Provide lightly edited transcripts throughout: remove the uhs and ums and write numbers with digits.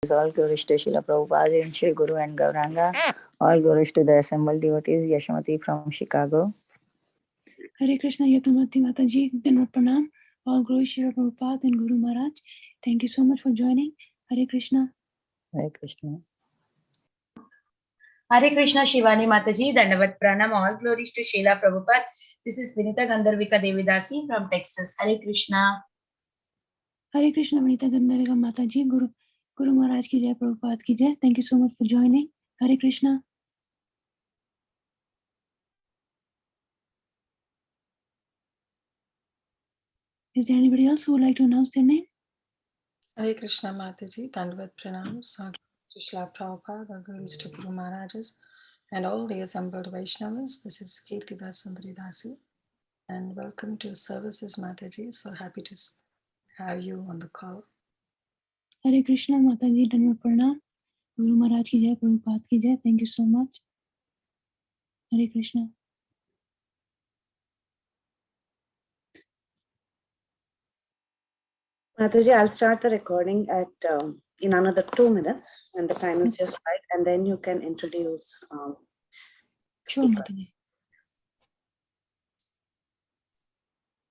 All glories to Srila Prabhupada and Shri Guru and Gauranga. All glories to the assembled devotees. Yashamati from Chicago. Hare Krishna, Yatamati Mataji, Dhanvat Pranam. All glories to Srila Prabhupada and Guru Maharaj. Thank you so much for joining. Hare Krishna. Hare Krishna. Hare Krishna, Shivani Mataji, Dandavat Pranam, all glories to Srila Prabhupada. This is Vinita Gandharvika Devi Dasi from Texas. Hare Krishna. Hare Krishna, Vinita Gandharvika Mataji, Guru Maharaj ki jai, Prabhupada ki jai. Thank you so much for joining. Hare Krishna. Is there anybody else who would like to announce their name? Hare Krishna Mataji, Dandavat Pranam, Srila Prabhupada, our glories to Guru Maharajas, and all the assembled Vaishnavas. This is Kirtida Sundari Dasi, and welcome to services, Mataji. So happy to have you on the call. Hare Krishna, Mataji, Dhanvat Pranam. Guru Maharaj ki jai, Prabhupada ki jai. Thank you so much. Hare Krishna. Mataji, I'll start the recording at in another 2 minutes when the time is just right, and then you can introduce. Sure, Mataji.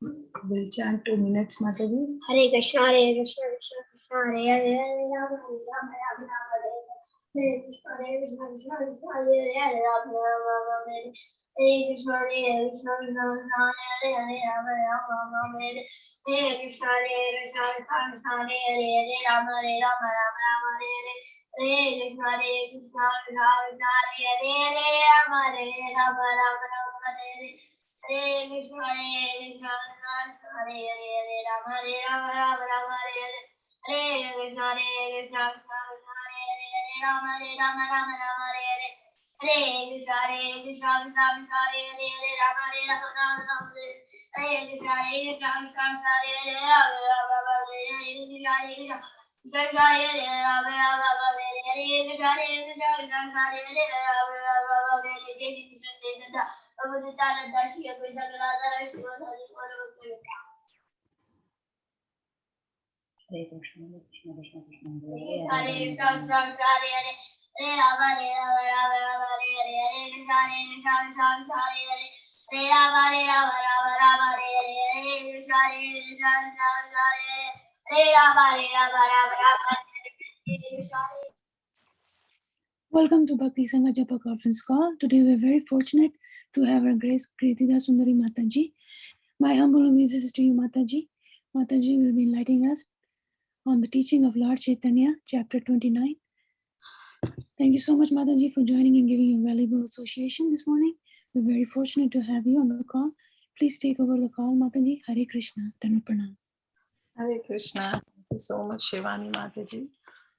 We'll chant 2 minutes, Mataji. Hare Krishna, Hare Krishna, Krishna Krishna, Hare Hare, Hare Rama, Hare Rama, Rama Rama, Hare Krishna, Hare Krishna, Krishna Krishna, Hare Hare, Rama Rama, Hare Krishna, Hare Krishna, Krishna Krishna, Hare Hare, Rama Rama, Hare Krishna, Hare Krishna, Krishna Krishna, Hare Hare, Rama Rama, Rama Hare Krishna, Hare Krishna, Krishna Krishna, Hare Hare, Rama Rama, Rama Hare Hare Krishna, Hare Krishna, Hare Hare, Rama Rama, Rama Hare Hare Krishna, Hare Krishna, Hare Hare, Rama Rama, Rama Hare Hare Krishna, Hare Krishna, Hare Hare, Rama Rama, Hare Krishna, Hare Krishna, Hare Hare, Rama Rama, Hare Krishna, Hare Krishna, Hare Hare, Rama Rama, Hare Krishna, Hare Krishna, Hare Hare, Rama Rama, Hare Krishna, dasi Hare Krishna, Krishna Krishna, Krishna Hare Krishna, Hare Hare, Hare Rama, Rama Rama, Hare Hare, Hare Krishna, Krishna, Hare Hare, Hare Rama, Rama, Hare Hare, Hare Krishna, Krishna, Hare Rama, Rama, Hare Krishna. Welcome to Bhakti Sangha Japa conference call. Today we are very fortunate to have our Grace Kirtida Sundari Mataji. My humble obeisances to you, Mataji. Mataji will be enlightening us on the teaching of Lord Caitanaya Chapter 29. Thank you so much, Mataji, for joining and giving a valuable association this morning. We're very fortunate to have you on the call. Please take over the call, Mataji. Hare Krishna. Dhanvat Pranam. Hare Krishna. Thank you so much, Shivani Mataji,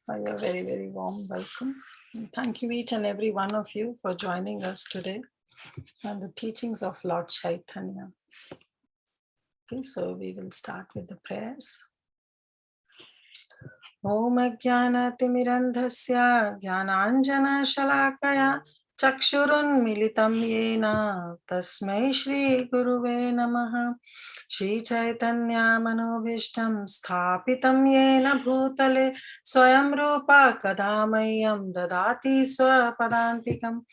for your very, very warm welcome. And thank you each and every one of you for joining us today on the teachings of Lord Chaitanya. Okay, so we will start with the prayers. Om Ajnanaatimirandhasya Jnananjana Shalakaya Chakshurun Militam Yena Tasmai Shri Guruve Namaha. Shri Chaitanya Manobhishtam Sthapitam Yena Bhutale Swayam Rupa Kadamayam Dadati Swapadantikam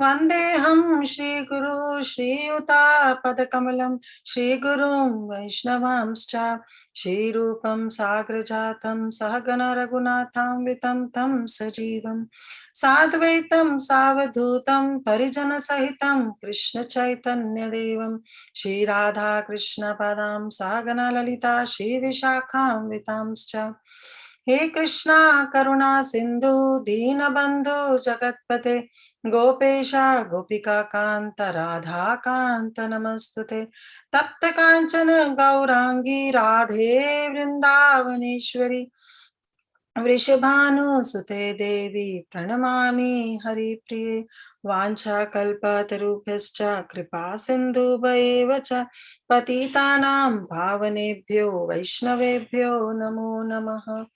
Vandeham Shri Guru Shri Yuta Padakamalam Shri Gurum Vaishnavamscha Shri Rupam Sagrajatam Sahagana Raghunatham Vitam Tam Sajivam Sadvaitam Savadhutam Parijana Sahitam Krishna Chaitanya Devam Shri Radha Krishna Padam Sahagana Lalita Shri Vishakham Vitamscha. He Krishna Karuna Sindhu Dina Bandhu Jagatpate Gopesha Gopika Kanta Radha Kanta Namastute Tapta Kanchana Gaurangi Radhe Vrindavaneshwari Vrishabhanu Sute Devi Pranamami Hari Priye Vancha Kalpatarubhyascha Kripa Sindhu Bhaevacha Patitanam Bhavanebhyo Vaishnavebhyo Namo Namaha.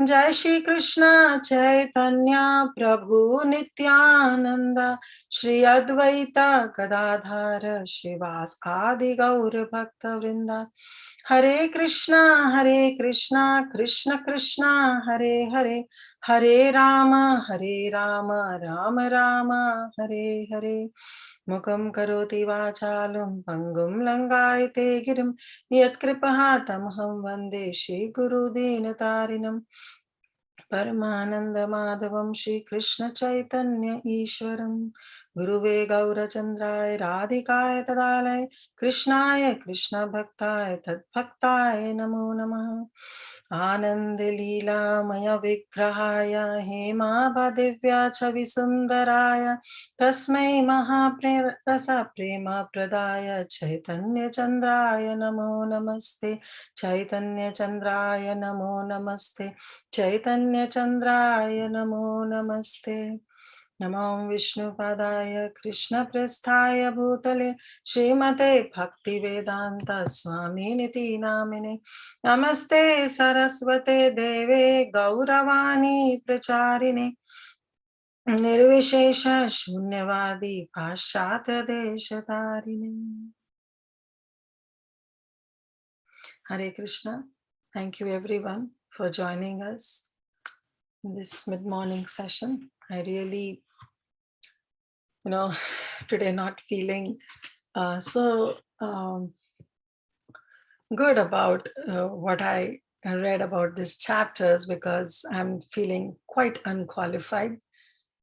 Jai Shri Krishna Chaitanya Prabhu Nityananda Shri Advaita Gadadhara Shivas Adi Gaur Bhakta Vrinda. Hare Krishna, Krishna Krishna, Hare Hare, Hare Rama, Rama Rama, Hare Hare. Mukam karoti vachalum pangum langayate girim yat kripahatamham vande Shri Guru Dinatarinam. Paramananda Madhavam Shri Krishna Chaitanya Ishwaram Guruve Gaura Chandraya Radhikaya Tadalaya Krishnaya Krishna Bhaktaya Tad Bhaktaya Namo Namaha Anand Leela Maya Vigrahaya Hema Bhadivya Chavi Sundaraya Tasmai Mahaprasa Prema Pradaya Chaitanya Chandraya Namo Namaste Chaitanya Chandraya Namo Namaste Chaitanya Chandraya Namo Namaste. Namo Vishnupadaya Krishna Prasthaya Bhutale Srimate Bhakti Vedanta Swami Niti Namine Namaste Saraswate Deve Gauravani Pracharine Nirvishesha Shunyavadi Pashatya Deshatarine. Hare Krishna. Thank you everyone for joining us in this mid-morning session. I really, today not feeling so good about what I read about these chapters, because I'm feeling quite unqualified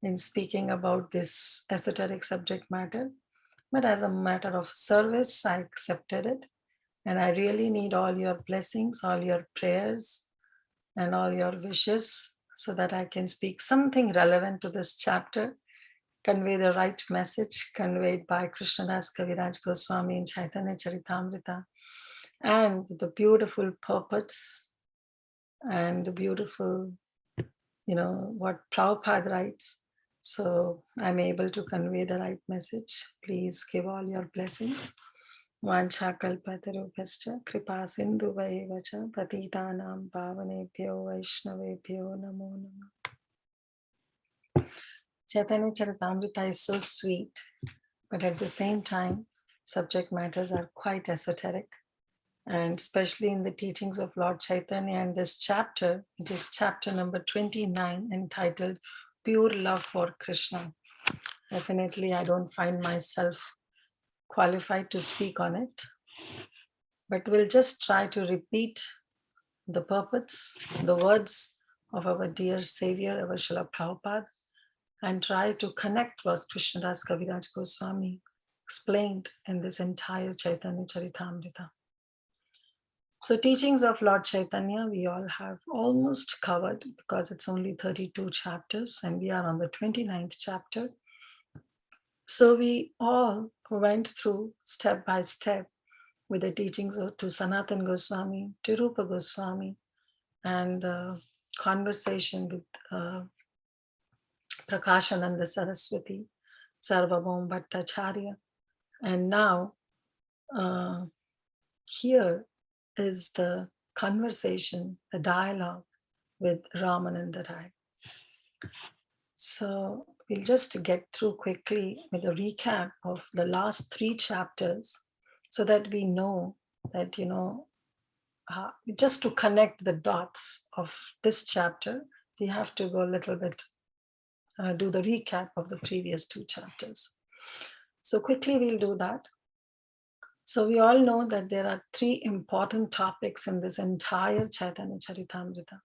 in speaking about this esoteric subject matter. But as a matter of service, I accepted it. And I really need all your blessings, all your prayers, and all your wishes so that I can speak something relevant to this chapter, convey the right message conveyed by Krishnadas Kaviraj Goswami in Chaitanya Charitamrita, and the beautiful purports and the beautiful, what Prabhupada writes. So I'm able to convey the right message. Please give all your blessings. Vanchakalpatarubhascha kripa sindhuvaevacha patitanam pavanebhyo vaishnavebhyo namo namah. Chaitanya Charitamrita is so sweet, but at the same time, subject matters are quite esoteric. And especially in the teachings of Lord Chaitanya and this chapter, it is chapter number 29, entitled Pure Love for Krishna. Definitely, I don't find myself qualified to speak on it, but we'll just try to repeat the purports, the words of our dear Savior, our Srila Prabhupada, and try to connect what Krishnadas Kaviraj Goswami explained in this entire Chaitanya Charitamrita. So teachings of Lord Chaitanya, we all have almost covered, because it's only 32 chapters and we are on the 29th chapter. So we all went through step by step with the teachings to Sanatan Goswami, to Rupa Goswami, and the conversation with Prakashananda Saraswati, Sarvabhaum Bhattacharya. And now here is the conversation, the dialogue with Ramananda Rai. So we'll just get through quickly with a recap of the last 3 chapters so that we know that, just to connect the dots of this chapter, we have to go a little bit, do the recap of the previous 2 chapters. So quickly we'll do that. So we all know that there are 3 important topics in this entire Chaitanya Charitamrita,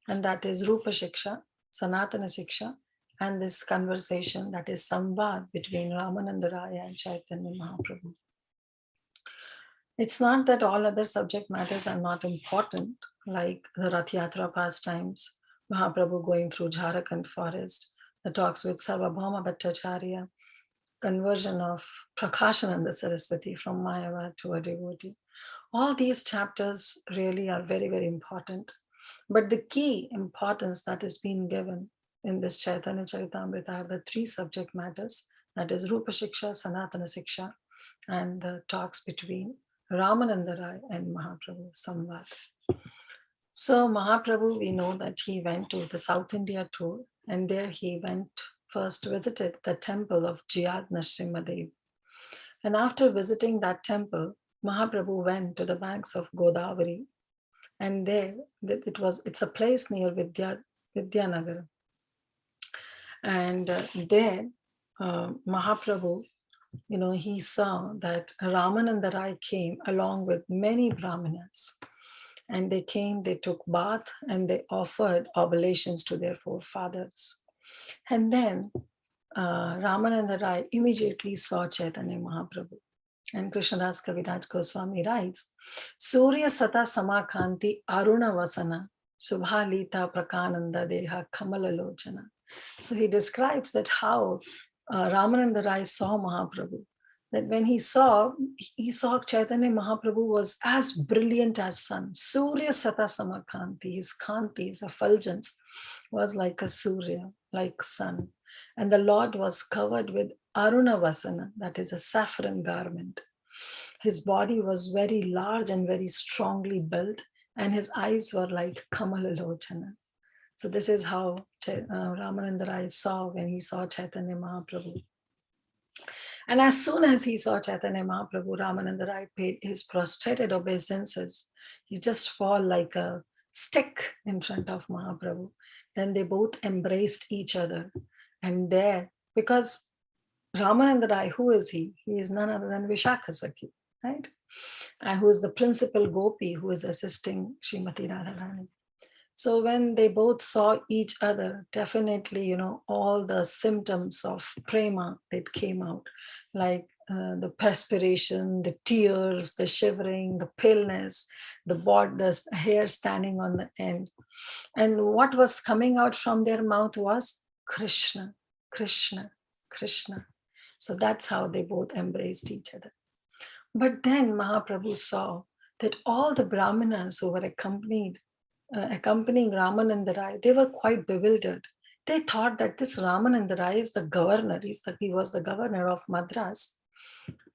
and that is Rupa Shiksha, Sanatana Shiksha, and this conversation, that is Samvad between Ramananda Raya and Chaitanya Mahaprabhu. It's not that all other subject matters are not important, like the Rath Yatra pastimes, Mahaprabhu going through Jharkhand forest, the talks with Sarvabhauma Bhattacharya, conversion of Prakashananda Saraswati from Mayavad to a devotee. All these chapters really are very, very important. But the key importance that is being given in this Chaitanya Charitamrita are the 3 subject matters, that is Rupa Shiksha, Sanatana Shiksha, and the talks between Ramananda Rai and Mahaprabhu, Samvad. So Mahaprabhu, we know that he went to the South India tour, and there he first visited the temple of Jiyad Nrsimhadev. And after visiting that temple, Mahaprabhu went to the banks of Godavari, and there it's a place near Vidyanagara. And there, Mahaprabhu, he saw that Ramananda Rai came along with many brahmanas. And they came, they took bath, and they offered oblations to their forefathers. And then Ramananda Rai immediately saw Chaitanya Mahaprabhu. And Krishnadas Kaviraj Goswami writes, Surya Sata Samakanti Aruna Vasana Subhalita Prakananda Deha Kamalalochana. So he describes that how Ramananda Rai saw Mahaprabhu. That when he saw Chaitanya Mahaprabhu was as brilliant as sun. Surya Sata Samakanti, his kanti, his effulgence was like a Surya, like sun. And the Lord was covered with Aruna Vasana, that is a saffron garment. His body was very large and very strongly built, and his eyes were like Kamalalochana. So this is how Ramananda Rai saw when he saw Chaitanya Mahaprabhu. And as soon as he saw Chaitanya Mahaprabhu, Ramananda Rai paid his prostrated obeisances. He just fall like a stick in front of Mahaprabhu. Then they both embraced each other. And there, because Ramananda Rai, who is he? He is none other than Vishakha Sakhi, right? And who is the principal gopi who is assisting Srimati Radharani. So when they both saw each other, definitely, all the symptoms of prema that came out, like the perspiration, the tears, the shivering, the paleness, the hair standing on the end. And what was coming out from their mouth was Krishna, Krishna, Krishna. So that's how they both embraced each other. But then Mahaprabhu saw that all the brahmanas who were accompanying Ramananda Rai, they were quite bewildered. They thought that this Ramananda Rai is the governor. He was the governor of Madras,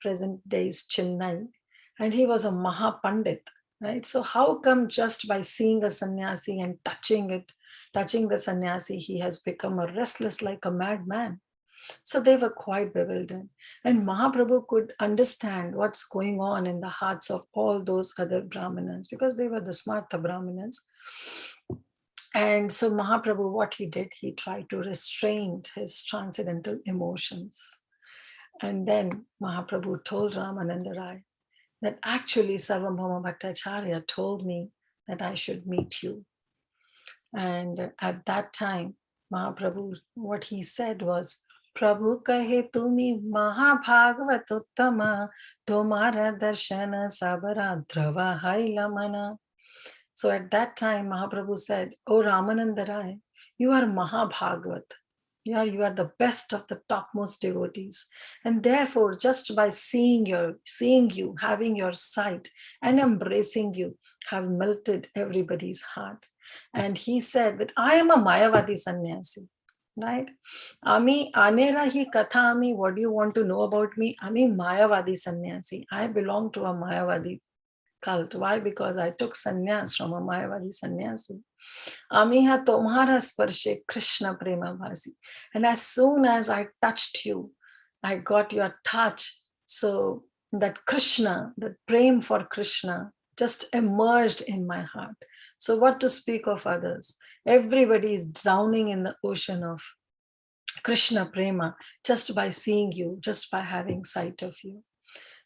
present days Chennai, and he was a Mahapandit, right? So how come just by seeing a sannyasi and touching the sannyasi, he has become a restless like a madman? So they were quite bewildered. And Mahaprabhu could understand what's going on in the hearts of all those other Brahmanas, because they were the smarta Brahmanas. And so Mahaprabhu, what he did, he tried to restrain his transcendental emotions. And then Mahaprabhu told Ramananda Rai that actually Sarvabhauma Bhattacharya told me that I should meet you. And at that time, Mahaprabhu, what he said was, Prabhu kahe tumi Mahabhagavat Uttama, Tomara Darshana Sabara Drava Hailamana. So at that time, Mahaprabhu said, Oh Ramananda Rai, you are Mahabhagavat. You are the best of the topmost devotees. And therefore, just by seeing you, having your sight and embracing you, have melted everybody's heart. And he said that I am a Mayavadi sannyasi, right? Ami anera hi katha ami, what do you want to know about me? Ami Mayavadi sannyasi. I belong to a Mayavadi cult. Why? Because I took sannyas from a Mayavadi sannyasi. Amiha tomhara sparshe Krishna prema bhasi. And as soon as I touched you, I got your touch. So that Krishna, that prema for Krishna just emerged in my heart. So what to speak of others? Everybody is drowning in the ocean of Krishna prema just by seeing you, just by having sight of you.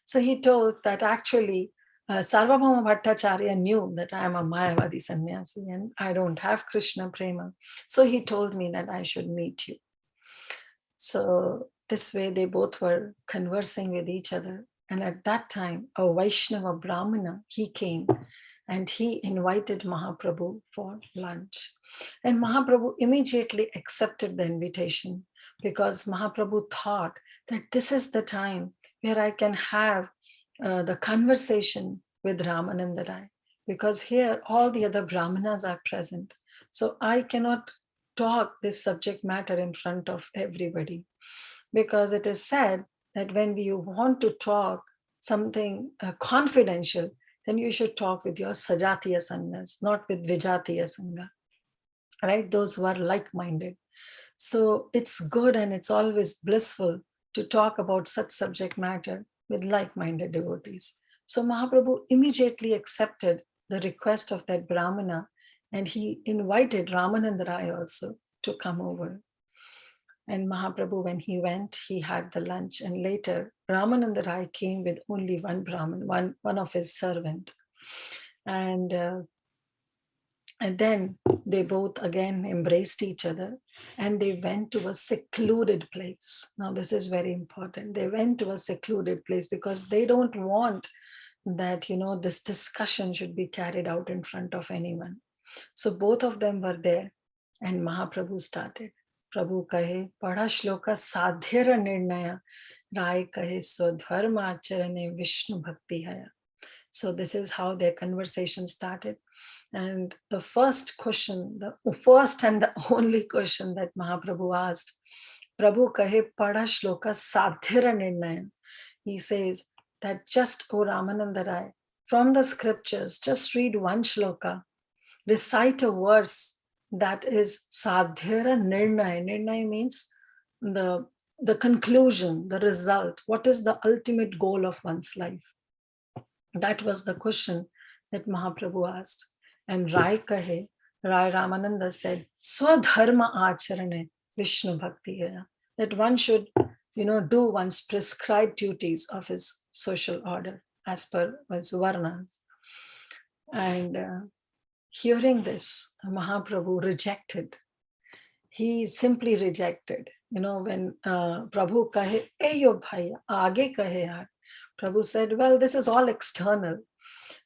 So he told that actually Sarvabhauma Bhattacharya knew that I am a Mayavadi sannyasi and I don't have Krishna prema. So he told me that I should meet you. So this way they both were conversing with each other. And at that time, a Vaishnava Brahmana, he came and he invited Mahaprabhu for lunch. And Mahaprabhu immediately accepted the invitation because Mahaprabhu thought that this is the time where I can have the conversation with Ramananda Rai, because here all the other Brahmanas are present. So I cannot talk this subject matter in front of everybody, because it is said that when you want to talk something confidential, then you should talk with your Sajatiya Sanghas, not with Vijatiya Sangha, right? Those who are like-minded. So it's good and it's always blissful to talk about such subject matter with like-minded devotees. So Mahaprabhu immediately accepted the request of that Brahmana And he invited Ramananda Rai also to come over. And Mahaprabhu, when he went, he had the lunch. And later, Ramananda Rai came with only one Brahmin, one of his servant. And then they both again embraced each other and they went to a secluded place. Now, this is very important. They went to a secluded place because they don't want that, this discussion should be carried out in front of anyone. So both of them were there and Mahaprabhu started. Prabhu kahe, pada shloka sadhyara nirnaya, Rai kahe swadharma acharane Vishnu bhakti haya. So this is how their conversation started. And the first question, the first and the only question that Mahaprabhu asked, Prabhu kahe pada shloka sadhyara nirnaya. He says that just, O Ramananda Rai, from the scriptures, just read one shloka, recite a verse that is sadhyara nirnaya. Nirnaya means the conclusion, the result. What is the ultimate goal of one's life? That was the question that Mahaprabhu asked. And Rai Ramananda said, Swadharma acharane Vishnu bhakti hai. That one should, do one's prescribed duties of his social order as per one's varnas. And hearing this, Mahaprabhu rejected. He simply rejected. When Prabhu kahe, Eyo bhaiya, aage kahe yaar. Prabhu said, well, this is all external.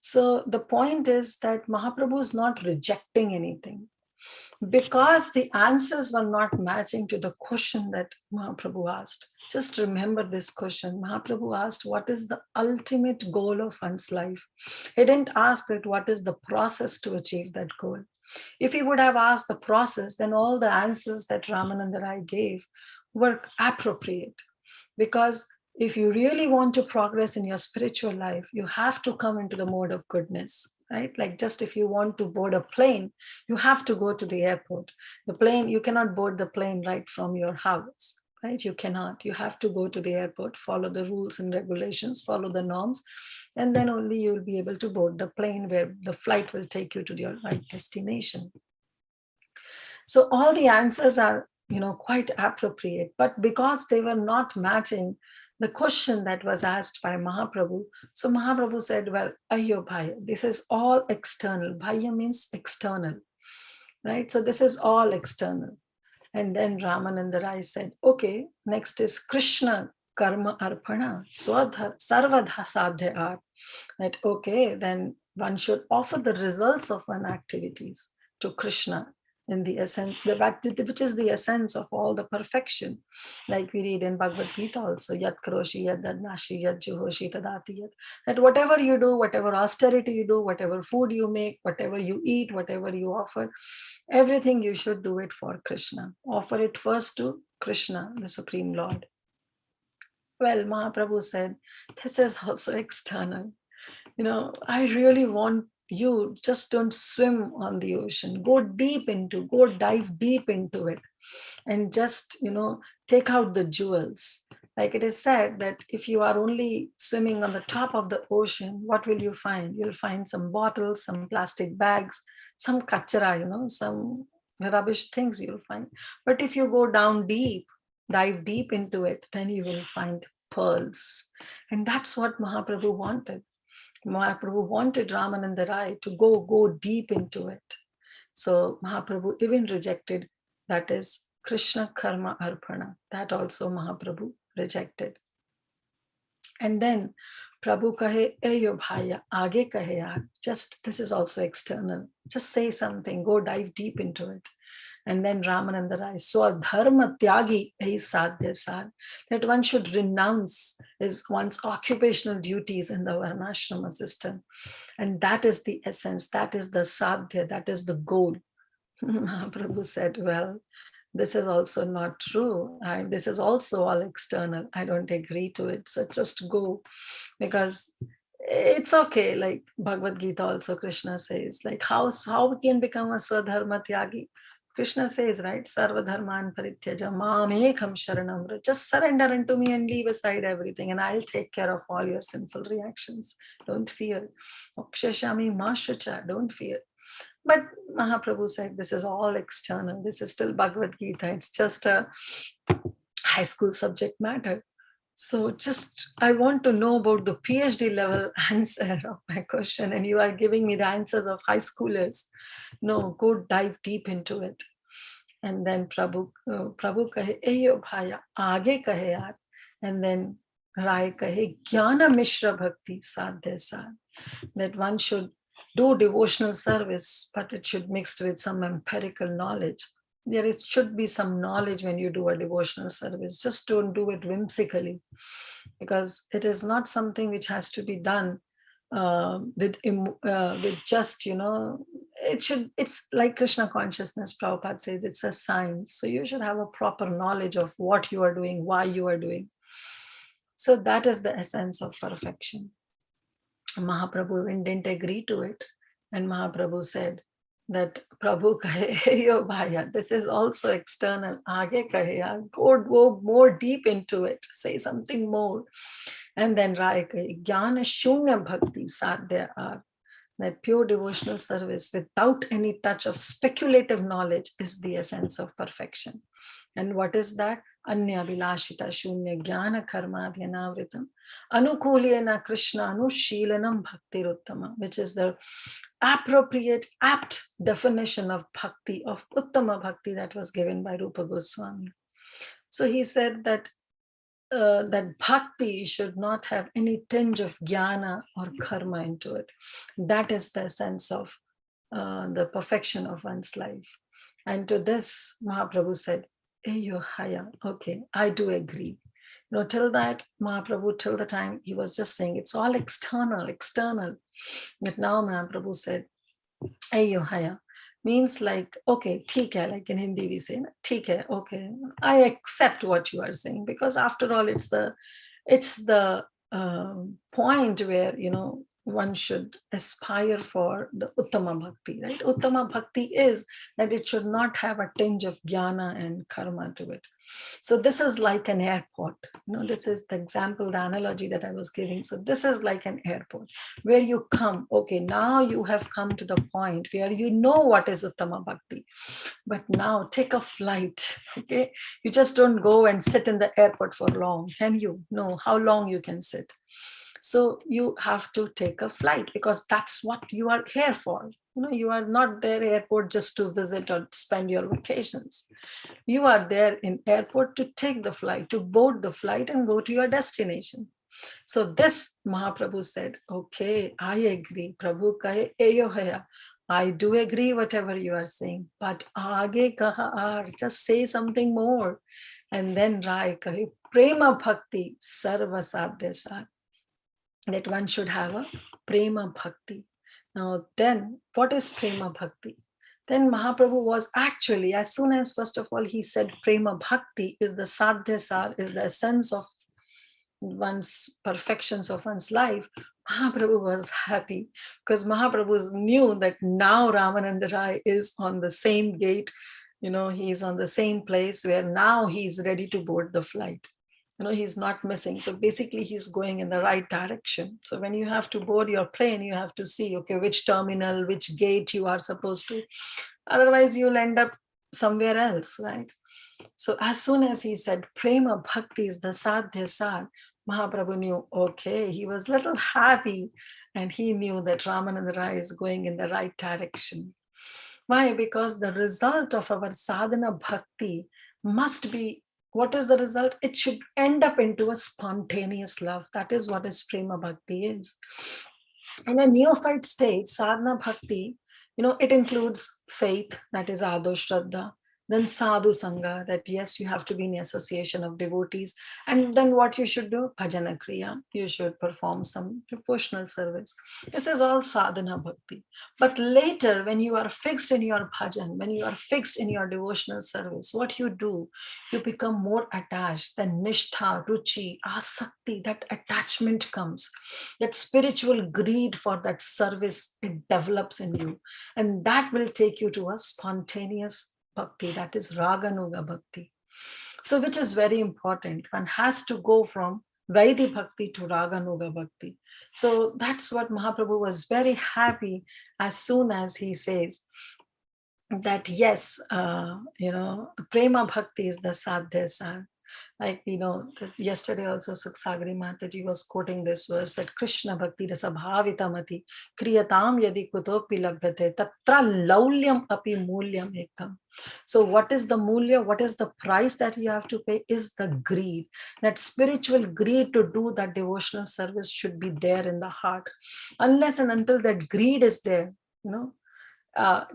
So the point is that Mahaprabhu is not rejecting anything because the answers were not matching to the question that Mahaprabhu asked. Just remember this question. Mahaprabhu asked, what is the ultimate goal of one's life? He didn't ask that what is the process to achieve that goal. If he would have asked the process, then all the answers that Ramananda Rai gave were appropriate. Because if you really want to progress in your spiritual life, you have to come into the mode of goodness, right? Like just if you want to board a plane, you have to go to the airport. The plane, you cannot board the plane right from your house, right? You cannot. You have to go to the airport, follow the rules and regulations, follow the norms, and then only you will be able to board the plane where the flight will take you to your right destination. So all the answers are, quite appropriate, but because they were not matching the question that was asked by Mahaprabhu, so Mahaprabhu said, well, ayyo bhaiya, this is all external. Bhaiya means external, right? So this is all external. And then Ramananda Rai said, okay, next is Krishna karma arpana, swadha sarvadha sadhya art. That, okay, then one should offer the results of one activities to Krishna in the essence, which is the essence of all the perfection. Like we read in Bhagavad Gita also, yat karoshi, yat dadnashi, yat juhoshi, tadati yat. That whatever you do, whatever austerity you do, whatever food you make, whatever you eat, whatever you offer, everything you should do it for Krishna. Offer it first to Krishna, the Supreme Lord. Well, Mahaprabhu said, this is also external. I really want you, just don't swim on the ocean. Go dive deep into it and just, take out the jewels. Like it is said that if you are only swimming on the top of the ocean, what will you find? You'll find some bottles, some plastic bags, some kachara, some rubbish things you'll find. But if you go down deep, dive deep into it, then you will find pearls. And that's what Mahaprabhu wanted. Mahaprabhu wanted Ramananda Rai to go deep into it. So Mahaprabhu even rejected, that is Krishna Karma Arpana. That also Mahaprabhu rejected. And then Prabhu kahe, Eyo bhaiya, aage kahe yaar. Just, this is also external. Just say something, go dive deep into it. And then Ramananda Rai, Swadharma tyagi ei sadhya sad, that one should renounce one's occupational duties in the Varnashrama system. And that is the essence, that is the sadhya, that is the goal. Mahaprabhu said, well, this is also not true. This is also all external. I don't agree to it. So just go, because it's okay. Like Bhagavad Gita also, Krishna says, like how we can become a Swadharma Tyagi? Krishna says, right, Sarva Dharman Parityaja Mam Ekam Sharanam. Just surrender unto me and leave aside everything, and I'll take care of all your sinful reactions. Don't fear. Okshashami Mashucha, don't fear. But Mahaprabhu said, this is all external. This is still Bhagavad Gita. It's just a high school subject matter. So just, I want to know about the PhD level answer of my question, and you are giving me the answers of high schoolers. No, go dive deep into it. And then Prabhu kahe, "Eyo bhaya, aage kahe yaar." And then Rai kahe, "Jnana Mishra Bhakti sadhya sad." That one should do devotional service, but it should mixed with some empirical knowledge. Should be some knowledge when you do a devotional service. Just don't do it whimsically, because it is not something which has to be done with just, it's like Krishna consciousness. Prabhupada says it's a science. So you should have a proper knowledge of what you are doing, why you are doing. So that is the essence of perfection. Mahaprabhu didn't agree to it. And Mahaprabhu said that Prabhu kahe, yo bhaya, this is also external. Aage kahe, go more deep into it. Say something more. And then Rai kahe, jnana shunya bhakti sadhya ar. That pure devotional service without any touch of speculative knowledge is the essence of perfection. And what is that? Anya vilashita shunya jnana karmadhyanavritam anukulena Krishna anushilanam bhaktiruttama, which is the appropriate, apt definition of bhakti, of uttama bhakti, that was given by Rupa Goswami. So he said that that bhakti should not have any tinge of jnana or karma into it. That is the sense of the perfection of one's life. And to this, Mahaprabhu said, Eyo haya, okay, I do agree. Till that, Mahaprabhu, till the time, he was just saying it's all external. But now Mahaprabhu said, Eyo haya, means like, okay, theek hai, like in Hindi we say, theek hai, okay, I accept what you are saying, because after all, it's the point where, one should aspire for the Uttama Bhakti, right? Uttama Bhakti is that it should not have a tinge of jnana and karma to it. So this is like an airport. This is the example, the analogy that I was giving. So this is like an airport where you come, okay, now you have come to the point where you know what is Uttama Bhakti. But now take a flight, okay? You just don't go and sit in the airport for long, can you? No, how long you can sit? So you have to take a flight, because that's what you are here for. You are not there airport just to visit or spend your vacations. You are there in airport to take the flight, to board the flight and go to your destination. So this Mahaprabhu said, okay, I agree. Prabhu kahe eyo haya. I do agree whatever you are saying, but aage kaha aar, just say something more. And then Rai kahe, prema bhakti sarva sadhya sad. That one should have a prema bhakti. Now then, what is prema bhakti? Then Mahaprabhu was actually, as soon as first of all he said prema bhakti is the sadhya sar, is the essence of one's perfections of one's life, Mahaprabhu was happy, because Mahaprabhu knew that now Ramananda Rai is on the same gate, he's on the same place where now he's ready to board the flight. He's not missing. So basically he's going in the right direction. So when you have to board your plane, you have to see, okay, which terminal, which gate you are supposed to. Otherwise you'll end up somewhere else, right? So as soon as he said prema bhakti is the sadhya sad, Mahaprabhu knew, okay, he was a little happy, and he knew that Ramananda Rai is going in the right direction. Why? Because the result of our sadhana bhakti must be, what is the result? It should end up into a spontaneous love. That is what is prema bhakti is. In a neophyte state, sadhana bhakti, it includes faith, that is ado shraddha. Then sadhu sangha, that yes, you have to be in association of devotees. And then what you should do? Bhajana kriya, you should perform some devotional service. This is all sadhana bhakti. But later, when you are fixed in your bhajan, when you are fixed in your devotional service, what you do? You become more attached. Then nishtha, ruchi, asakti, that attachment comes. That spiritual greed for that service, it develops in you. And that will take you to a spontaneous bhakti, that is raganuga bhakti. So which is very important. One has to go from Vaidhi Bhakti to Raganuga Bhakti. So that's what Mahaprabhu was very happy as soon as he says that yes, Prema Bhakti is the Sadhya Sar. Like we know that yesterday also Suksagri Mataji was quoting this verse that Krishna Bhakti Rasa Bhavitamati Kriyatam Yadi Kutopi Labhyate Tatra Laulyam Api Mulyam Ekam. So what is the mulya? What is the price that you have to pay? Is the greed. That spiritual greed to do that devotional service should be there in the heart. Unless and until that greed is there,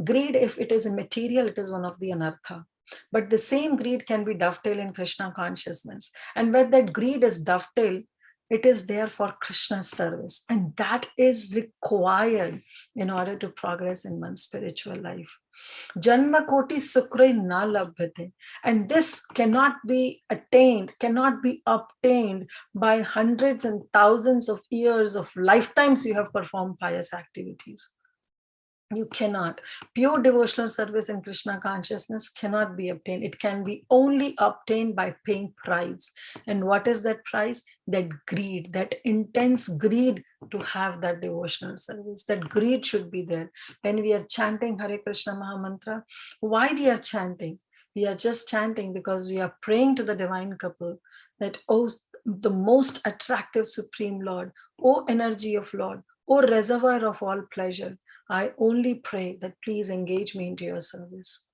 greed, if it is immaterial, it is one of the anartha. But the same greed can be dovetail in Krishna consciousness. And when that greed is dovetail, it is there for Krishna's service. And that is required in order to progress in one's spiritual life. Janma koti sukrai na labhyate. And this cannot be attained, cannot be obtained by hundreds and thousands of years of lifetimes you have performed pious activities. You cannot. Pure devotional service in Krishna consciousness cannot be obtained. It can be only obtained by paying price. And what is that price? That greed, that intense greed to have that devotional service. That greed should be there. When we are chanting Hare Krishna Mahamantra, why we are chanting? We are just chanting because we are praying to the divine couple that, oh, the most attractive Supreme Lord, oh, energy of Lord, oh, reservoir of all pleasure, I only pray that please engage me into your service.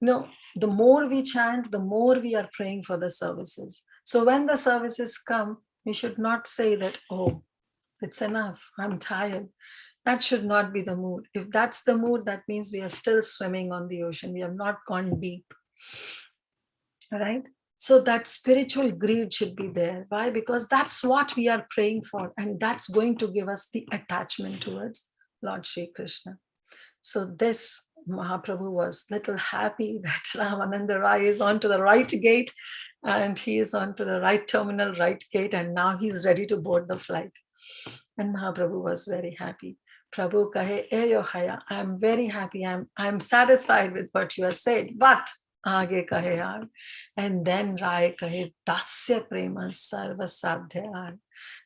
No, the more we chant, the more we are praying for the services. So when the services come, we should not say that, oh, it's enough, I'm tired. That should not be the mood. If that's the mood, that means we are still swimming on the ocean. We have not gone deep. All right? So that spiritual greed should be there. Why? Because that's what we are praying for. And that's going to give us the attachment towards Lord Shri Krishna. So this Mahaprabhu was little happy that Ramananda Rai is onto the right gate and he is onto the right terminal, right gate, and now he's ready to board the flight. And Mahaprabhu was very happy. Prabhu kahe, eyo haya, I'm very happy. I'm satisfied with what you have said, but aage kahe yaar. And then Rai kahe, dasya prema sarva sadhya.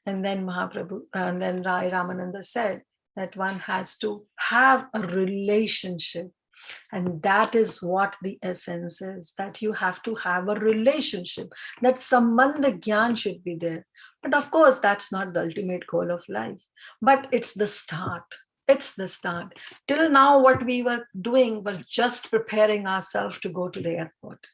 And then Mahaprabhu, and then Rai Ramananda said, that one has to have a relationship. And that is what the essence is, that you have to have a relationship, that sambandha gyan should be there. But of course, that's not the ultimate goal of life, but it's the start. It's the start. Till now, what we were doing was just preparing ourselves to go to the airport.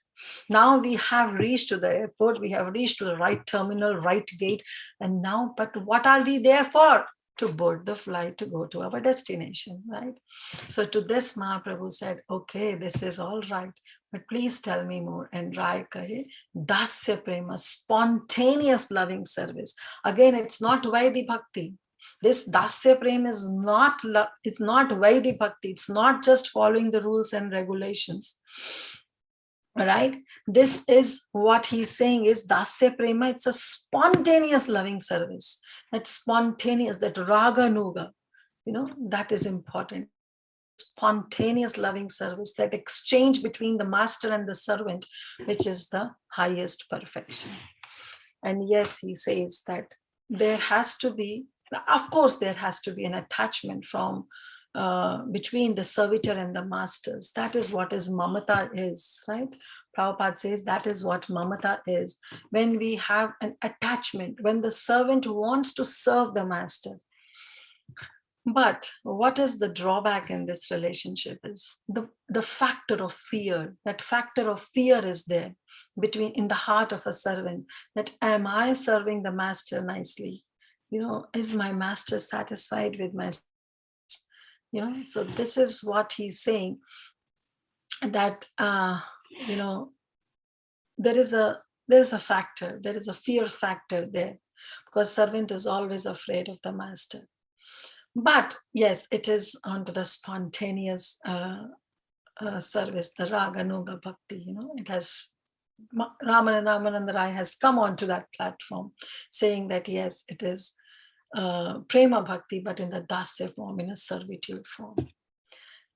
Now we have reached to the airport, we have reached to the right terminal, right gate. And now, but what are we there for? To board the flight to go to our destination, right? So to this Mahaprabhu said, okay, this is all right, but please tell me more. And Rai kahe, dasya prema, spontaneous loving service. Again, it's not Vaidhi Bhakti. This dasya prema is not love, it's not Vaidhi Bhakti. It's not just following the rules and regulations. Right? This is what he's saying is dasya prema. It's a spontaneous loving service. That spontaneous, that raga nuga, that is important. Spontaneous loving service, that exchange between the master and the servant, which is the highest perfection. And yes, he says that there has to be, of course, there has to be an attachment from between the servitor and the masters. That is what is mamata is, right? Prabhupada says that is what mamata is. When we have an attachment, when the servant wants to serve the master. But what is the drawback in this relationship is the factor of fear. That factor of fear is there in the heart of a servant, that am I serving the master nicely? Is my master satisfied with my so this is what he's saying, that there is a factor, there is a fear factor there, because servant is always afraid of the master. But yes, it is onto the spontaneous service, the raga nuga bhakti. It has Ramananda Rai has come onto that platform, saying that yes, it is prema bhakti, but in the dasya form, in a servitude form.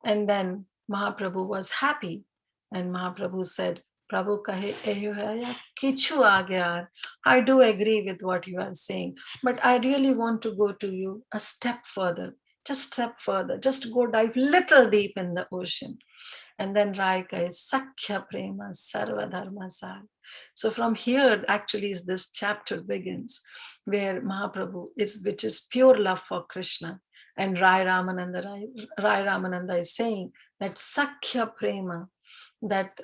And then Mahaprabhu was happy, and Mahaprabhu said, Prabhu kahe eho haya, kichu age aar, I do agree with what you are saying, but I really want to go to you a step further, just step further, just go dive little deep in the ocean. And then Raika is Sakhya Prema Sarva Dharma Sar. So from here actually is this chapter begins, where Mahaprabhu is, which is pure love for Krishna. And Rai Ramananda is saying that Sakhya Prema, that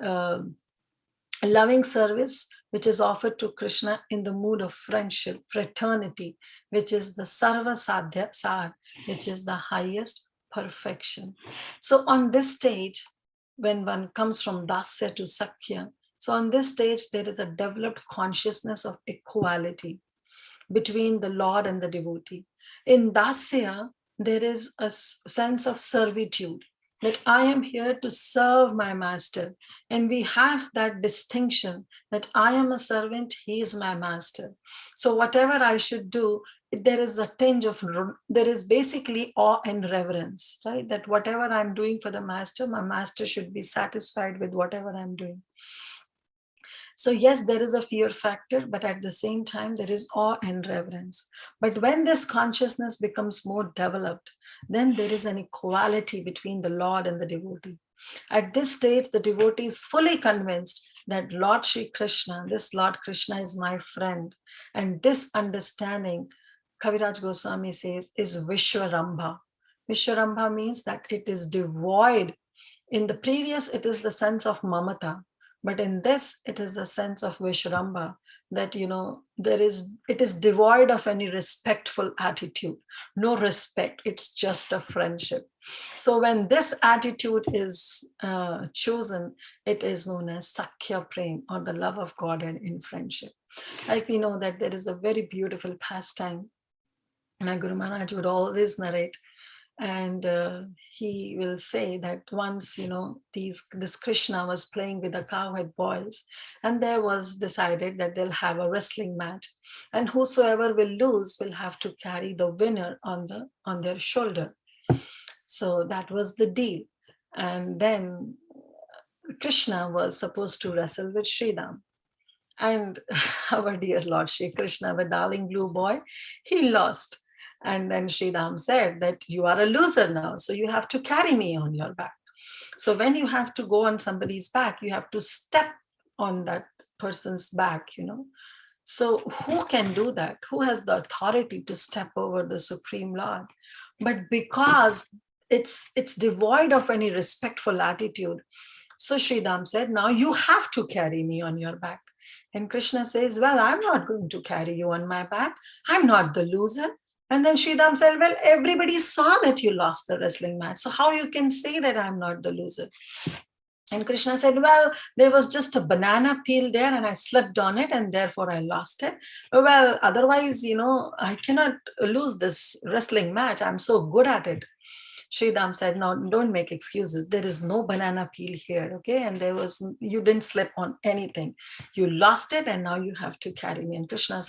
loving service which is offered to Krishna in the mood of friendship, fraternity, which is the Sarva Sadhya Sar, which is the highest perfection. So on this stage, when one comes from Dasya to Sakhya, so on this stage, there is a developed consciousness of equality between the Lord and the devotee. In Dasya, there is a sense of servitude, that I am here to serve my master. And we have that distinction that I am a servant, he is my master. So whatever I should do, there is a tinge of, there is basically awe and reverence, right? That whatever I'm doing for the master, my master should be satisfied with whatever I'm doing. So yes, there is a fear factor, but at the same time, there is awe and reverence. But when this consciousness becomes more developed, then there is an equality between the Lord and the devotee. At this stage, the devotee is fully convinced that Lord Shri Krishna, this Lord Krishna is my friend. And this understanding, Kaviraj Goswami says, is Vishwarambha. Vishwarambha means that it is devoid. In the previous, it is the sense of mamata. But in this, it is the sense of Vishwarambha, that, it is devoid of any respectful attitude. No respect, it's just a friendship. So when this attitude is chosen, it is known as Sakhya Prem, or the love of God and in friendship. Like we know that there is a very beautiful pastime. My Guru Maharaj would always narrate, and he will say that once, this Krishna was playing with the cowherd boys, and there was decided that they'll have a wrestling match, and whosoever will lose will have to carry the winner on their shoulder. So that was the deal. And then Krishna was supposed to wrestle with Sridham. And our dear Lord Shri Krishna, the darling blue boy, he lost. And then Sridham said that you are a loser now, so you have to carry me on your back. So when you have to go on somebody's back, you have to step on that person's back, So who can do that? Who has the authority to step over the Supreme Lord? But because it's devoid of any respectful attitude, so Sridham said, now you have to carry me on your back. And Krishna says, well, I'm not going to carry you on my back. I'm not the loser. And then Sridham said, well, everybody saw that you lost the wrestling match. So how you can say that I'm not the loser? And Krishna said, well, there was just a banana peel there and I slipped on it and therefore I lost it. Well, otherwise, I cannot lose this wrestling match. I'm so good at it. Sridham said, no, don't make excuses. There is no banana peel here, okay? And you didn't slip on anything. You lost it and now you have to carry me. And Krishna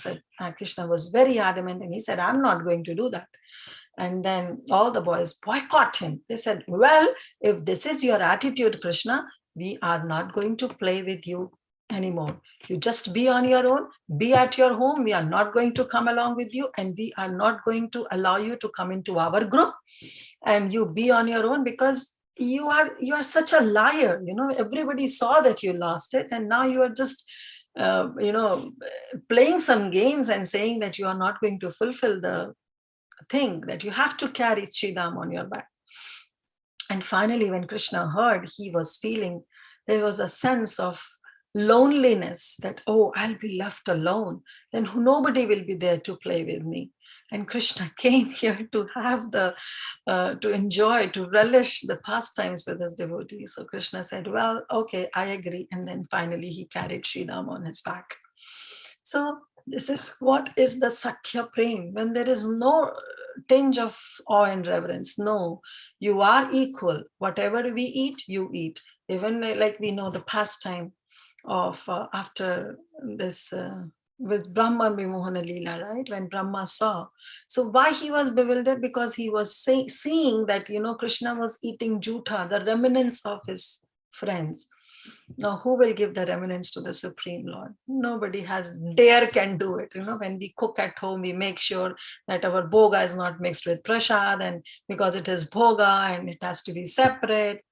was very adamant and he said, I'm not going to do that. And then all the boys boycott him. They said, well, if this is your attitude, Krishna, we are not going to play with you anymore. You just be on your own, be at your home. We are not going to come along with you, and we are not going to allow you to come into our group, and you be on your own, because you are such a liar. Everybody saw that you lost it, and now you are just playing some games and saying that you are not going to fulfill the thing, that you have to carry Sridham on your back. And finally, when Krishna heard, he was feeling, there was a sense of loneliness, that, oh, I'll be left alone, then nobody will be there to play with me. And Krishna came here to have to enjoy, to relish the pastimes with his devotees. So Krishna said, well, okay, I agree. And then finally he carried Sridham on his back. So this is what is the Sakhya Prem, when there is no tinge of awe and reverence. No, you are equal. Whatever we eat, you eat. Even like we know the pastime of after this with Brahma Vimohana Leela, right? When Brahma saw. So why he was bewildered? Because he was seeing that, Krishna was eating jutha, the remnants of his friends. Now, who will give the remnants to the Supreme Lord? Nobody can do it. When we cook at home, we make sure that our bhoga is not mixed with prasad, and because it is bhoga and it has to be separate,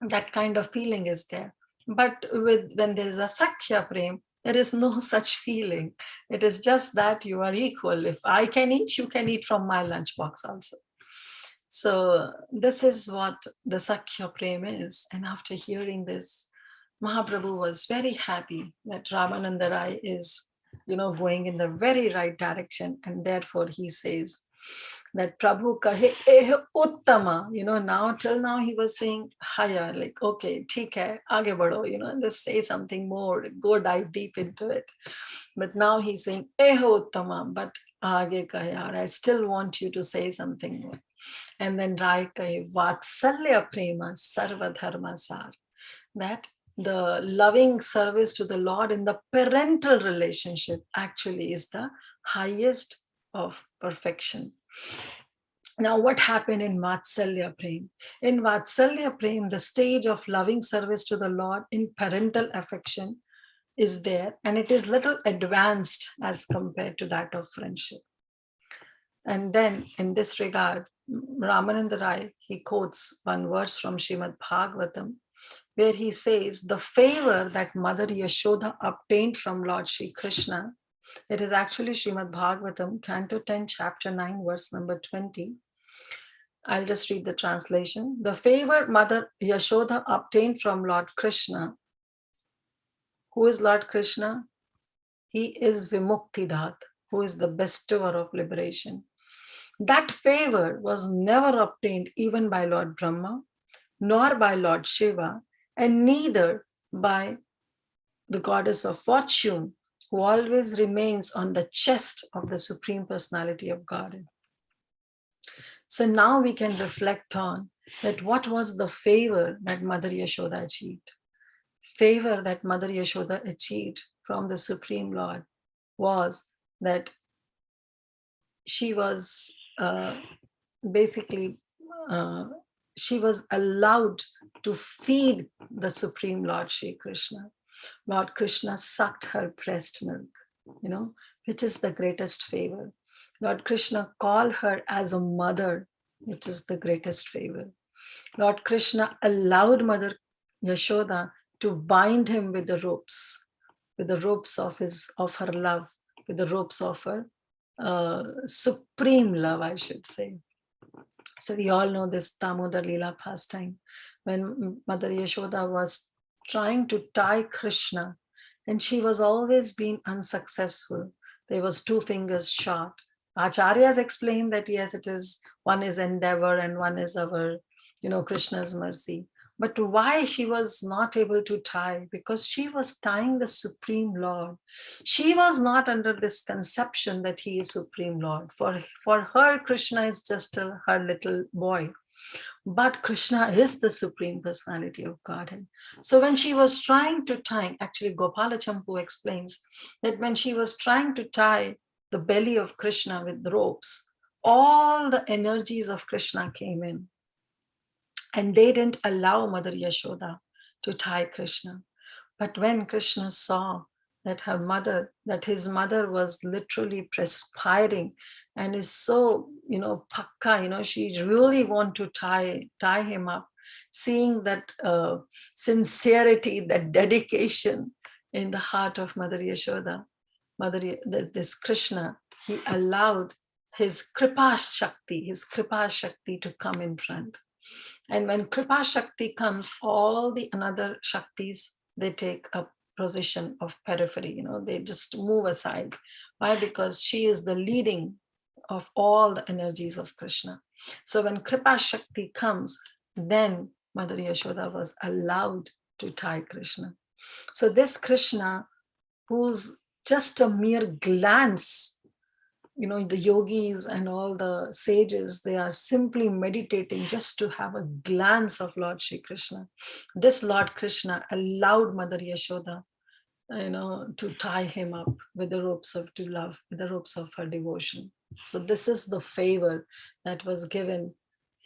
that kind of feeling is there. But when there is a Sakhya Prem, there is no such feeling. It is just that you are equal. If I can eat, you can eat from my lunchbox also. So this is what the Sakhya Prem is. And after hearing this, Mahaprabhu was very happy that Ramananda Rai is, going in the very right direction. And therefore he says that Prabhu kahe eh uttama, now till now he was saying haya, like, okay, theek hai, aage badho, just say something more, go dive deep into it. But now he's saying eh uttama, but aage kahe, I still want you to say something more. And then Rai kahe vatsalya prema sarva dharma sar, that the loving service to the Lord in the parental relationship actually is the highest of perfection. Now, what happened in Vatsalya Prem? In Vatsalya Prem, the stage of loving service to the Lord in parental affection is there, and it is little advanced as compared to that of friendship. And then in this regard, Ramananda Rai, he quotes one verse from Srimad Bhagavatam, where he says, the favor that Mother Yashoda obtained from Lord Shri Krishna, it is actually Srimad Bhagavatam, Canto 10, Chapter 9, verse number 20. I'll just read the translation. The favor Mother Yashoda obtained from Lord Krishna. Who is Lord Krishna? He is Vimuktidat, who is the bestower of liberation. That favor was never obtained even by Lord Brahma, nor by Lord Shiva, and neither by the goddess of fortune, who always remains on the chest of the Supreme Personality of Godhead. So now we can reflect on that what was the favor that Mother Yashoda achieved. Favor that Mother Yashoda achieved from the Supreme Lord was that she was she was allowed to feed the Supreme Lord Shri Krishna. Lord Krishna sucked her breast milk, which is the greatest favor. Lord Krishna called her as a mother, which is the greatest favor. Lord Krishna allowed Mother Yashoda to bind him with the ropes of her love, with the ropes of her supreme love, I should say. So we all know this Damodar Leela pastime, when Mother Yashoda was trying to tie Krishna, and she was always being unsuccessful. There was 2 fingers short. Acharyas explained that yes, it is, one is endeavor and one is our, Krishna's mercy. But why she was not able to tie? Because she was tying the Supreme Lord. She was not under this conception that he is Supreme Lord. For her, Krishna is just her little boy. But Krishna is the Supreme Personality of Godhead. So when she was trying to tie, actually Gopala Champu explains that when she was trying to tie the belly of Krishna with ropes, all the energies of Krishna came in. And they didn't allow Mother Yashoda to tie Krishna. But when Krishna saw that his mother was literally perspiring and is so, pakka, she really want to tie him up, seeing that sincerity, that dedication in the heart of Mother Yashoda, this Krishna, he allowed his Kripa Shakti to come in front. And when Kripa Shakti comes, all the another Shaktis, they take a position of periphery, they just move aside. Why? Because she is the leading of all the energies of Krishna. So when Kripa Shakti comes, then Mother Yashoda was allowed to tie Krishna. So this Krishna, who's just a mere glance, the yogis and all the sages, they are simply meditating just to have a glance of Lord Shri Krishna. This Lord Krishna allowed Mother Yashoda, to tie him up with the ropes of love, with the ropes of her devotion. So this is the favor that was given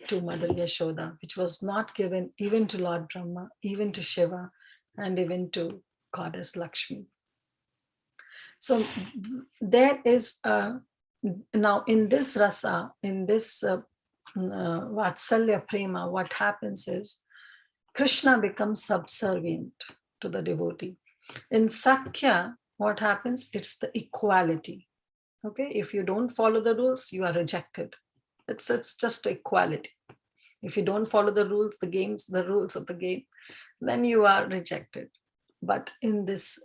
to Mother Yashoda, which was not given even to Lord Brahma, even to Shiva, and even to Goddess Lakshmi. So there is now in this rasa, in this Vatsalya Prema, what happens is Krishna becomes subservient to the devotee. In Sakya, what happens? It's the equality. Okay, if you don't follow the rules, you are rejected. It's just equality. If you don't follow the rules, the rules of the game, then you are rejected. But in this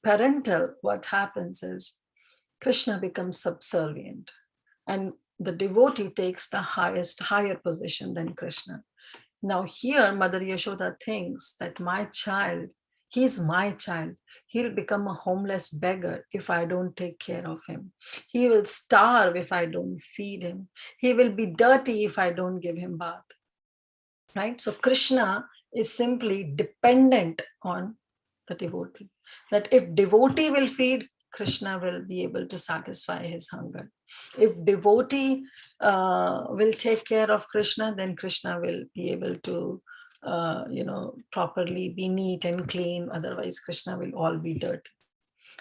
parental, what happens is Krishna becomes subservient, and the devotee takes the higher position than Krishna. Now here, Mother Yashoda thinks that my child, he's my child. He'll become a homeless beggar if I don't take care of him. He will starve if I don't feed him. He will be dirty if I don't give him bath. Right? So Krishna is simply dependent on the devotee. That if devotee will feed, Krishna will be able to satisfy his hunger. If devotee will take care of Krishna, then Krishna will be able to, properly be neat and clean. Otherwise, Krishna will all be dirty.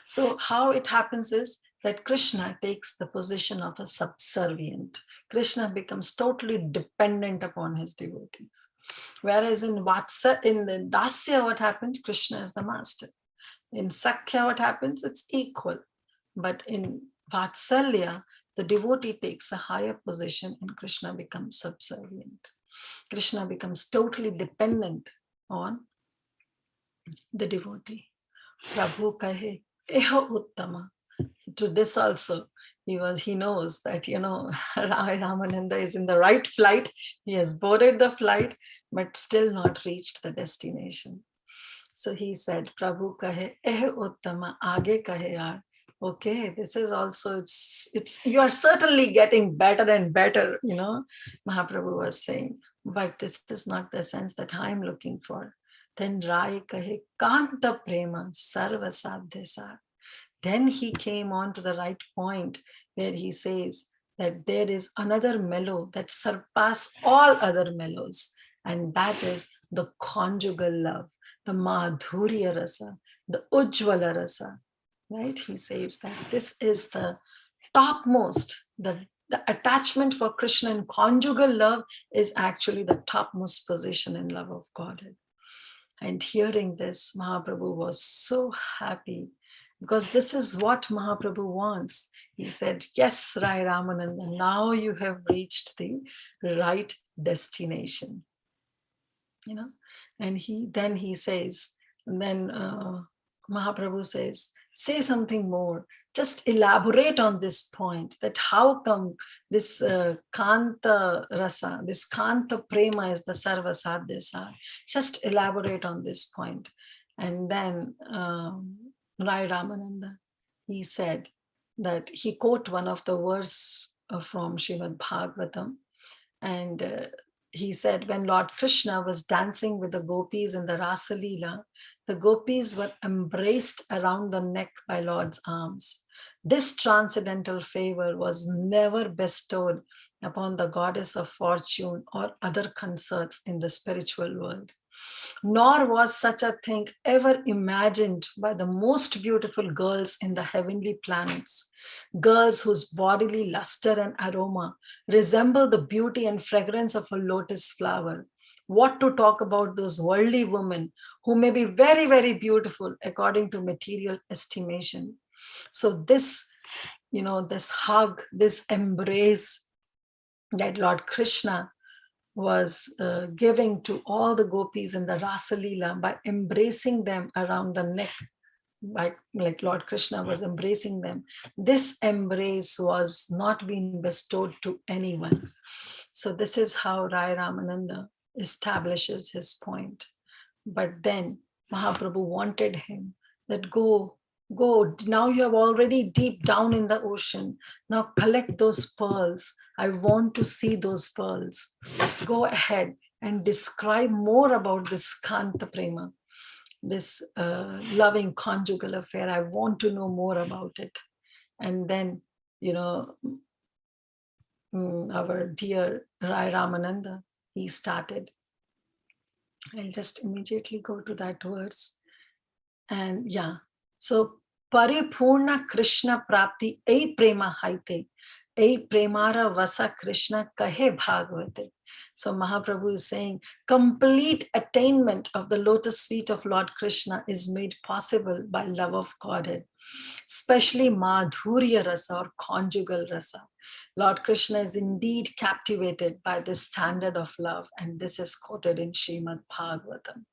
So how it happens is that Krishna takes the position of a subservient. Krishna becomes totally dependent upon his devotees. Whereas in the Dasya, what happens? Krishna is the master. In Sakya, what happens? It's equal. But in Vatsalya, the devotee takes a higher position and Krishna becomes subservient. Krishna becomes totally dependent on the devotee. Prabhu kahe, eho uttama. To this also, he knows that, Ramananda is in the right flight. He has boarded the flight, but still not reached the destination. So he said, Prabhu kahe, eh uttama, aage kahe yaar. Okay, this is also, it's you are certainly getting better and better, Mahaprabhu was saying, but this is not the sense that I'm looking for. Then Rai kahe, kanta prema, sarva sadhyasa. Then he came on to the right point where he says that there is another mellow that surpasses all other mellows, and that is the conjugal love, the madhurya rasa, the ujjvala rasa. Right? He says that this is the topmost, the attachment for Krishna in conjugal love is actually the topmost position in love of Godhead. And hearing this, Mahaprabhu was so happy, because this is what Mahaprabhu wants. He said, yes, Rai Ramananda, now you have reached the right destination. And he says, Mahaprabhu says, say something more. Just elaborate on this point, that how come this Kanta Rasa, this Kanta Prema is the Sarva Sadhyasa. Just elaborate on this point. And then Rai Ramananda, he said that he quote one of the verse from Srimad Bhagavatam, and he said, when Lord Krishna was dancing with the gopis in the Rasa Leela, the gopis were embraced around the neck by Lord's arms. This transcendental favor was never bestowed upon the goddess of fortune or other consorts in the spiritual world. Nor was such a thing ever imagined by the most beautiful girls in the heavenly planets, girls whose bodily luster and aroma resemble the beauty and fragrance of a lotus flower. What to talk about those worldly women who may be very, very beautiful according to material estimation. So this, this hug, this embrace that Lord Krishna was giving to all the gopis in the Rasa Leela by embracing them around the neck, like Lord Krishna was embracing them. This embrace was not being bestowed to anyone. So this is how Rai Ramananda establishes his point. But then Mahaprabhu wanted him that go, now you have already deep down in the ocean. Now collect those pearls. I want to see those pearls. Go ahead and describe more about this Kanta Prema, this loving conjugal affair. I want to know more about it. And then, our dear Rai Ramananda, he started I'll just immediately go to that verse. And yeah, so Paripurna Krishna Prapti A Prema Haite, A Premara Vasa Krishna Kahe Bhagavate. So Mahaprabhu is saying complete attainment of the lotus feet of Lord Krishna is made possible by love of Godhead, especially Madhurya Rasa or conjugal Rasa. Lord Krishna is indeed captivated by this standard of love, and this is quoted in Srimad Bhagavatam.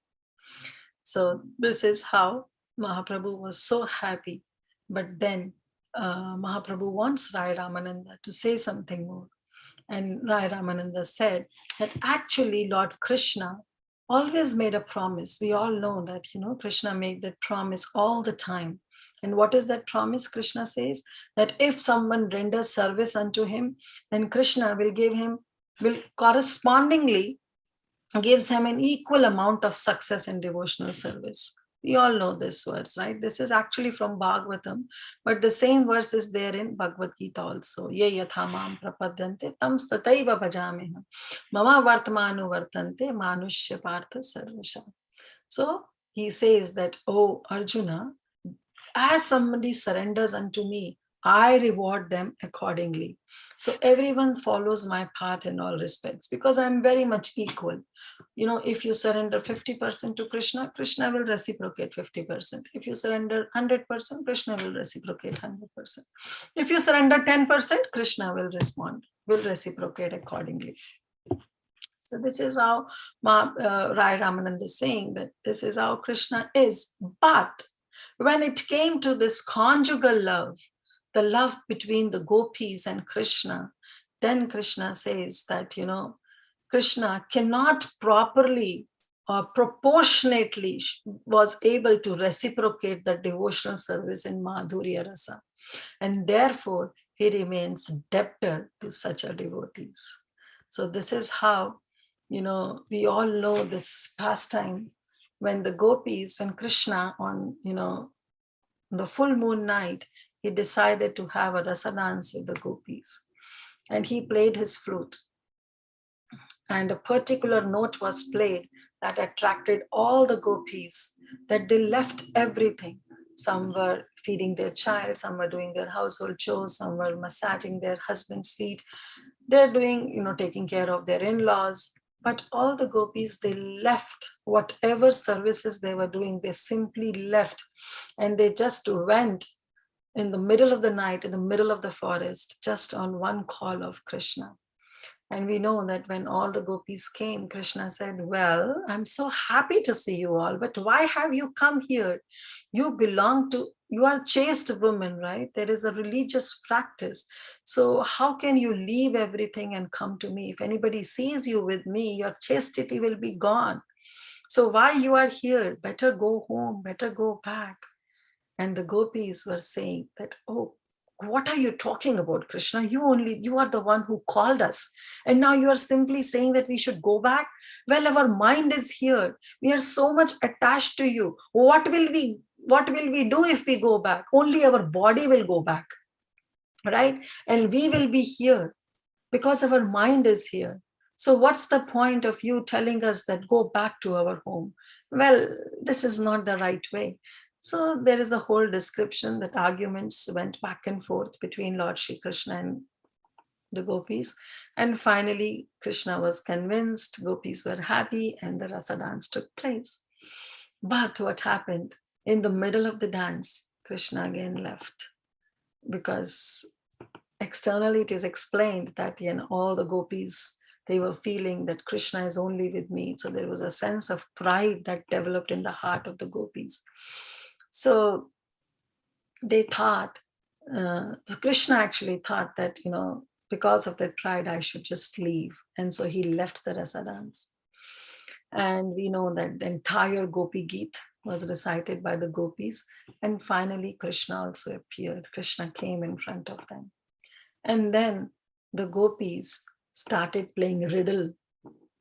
So this is how Mahaprabhu was so happy. But then Mahaprabhu wants Rai Ramananda to say something more. And Rai Ramananda said that actually Lord Krishna always made a promise. We all know that, Krishna made that promise all the time. And what is that promise? Krishna says that if someone renders service unto him, then Krishna will correspondingly gives him an equal amount of success in devotional service. We all know this verse, right? This is actually from Bhagavatam, but the same verse is there in Bhagavad Gita also. Ye yathamam prapadyante tam stataiva bhajameham mama vartmanu vartante manushya partha sarvasha. So he says that, oh Arjuna, as somebody surrenders unto me, I reward them accordingly. So everyone follows my path in all respects because I'm very much equal. If you surrender 50% to Krishna, Krishna will reciprocate 50%. If you surrender 100%, Krishna will reciprocate 100%. If you surrender 10%, Krishna will reciprocate accordingly. So this is how Rai Ramananda is saying that this is how Krishna is. But when it came to this conjugal love, the love between the gopis and Krishna, then Krishna says that, Krishna cannot properly or proportionately was able to reciprocate the devotional service in Madhurya Rasa. And therefore, he remains debtor to such a devotees. So this is how, we all know this pastime when Krishna on, the full moon night, he decided to have a rasa dance with the gopis. And he played his flute. And a particular note was played that attracted all the gopis, that they left everything. Some were feeding their child, some were doing their household chores, some were massaging their husband's feet. They're doing, taking care of their in-laws. But all the gopis, they left whatever services they were doing, they simply left. And they just went in the middle of the night, in the middle of the forest, just on one call of Krishna. And we know that when all the gopis came, Krishna said, well, I'm so happy to see you all, but why have you come here? You are chaste women, right? There is a religious practice. So how can you leave everything and come to me? If anybody sees you with me, your chastity will be gone. So why you are here? Better go home, better go back. And the gopis were saying that, oh, what are you talking about, Krishna? You are the one who called us. And now you are simply saying that we should go back. Well, our mind is here. We are so much attached to you. What will we do if we go back? Only our body will go back, right? And we will be here because our mind is here. So what's the point of you telling us that go back to our home? Well, this is not the right way. So there is a whole description that arguments went back and forth between Lord Shri Krishna and the gopis. And finally, Krishna was convinced, gopis were happy, and the rasa dance took place. But what happened? In the middle of the dance, Krishna again left, because externally it is explained that all the gopis, they were feeling that Krishna is only with me. So there was a sense of pride that developed in the heart of the gopis. So they thought, Krishna actually thought that, because of that pride, I should just leave. And so he left the rasa dance. And we know that the entire Gopi Geet was recited by the gopis. And finally, Krishna also appeared. Krishna came in front of them. And then the gopis started playing riddle,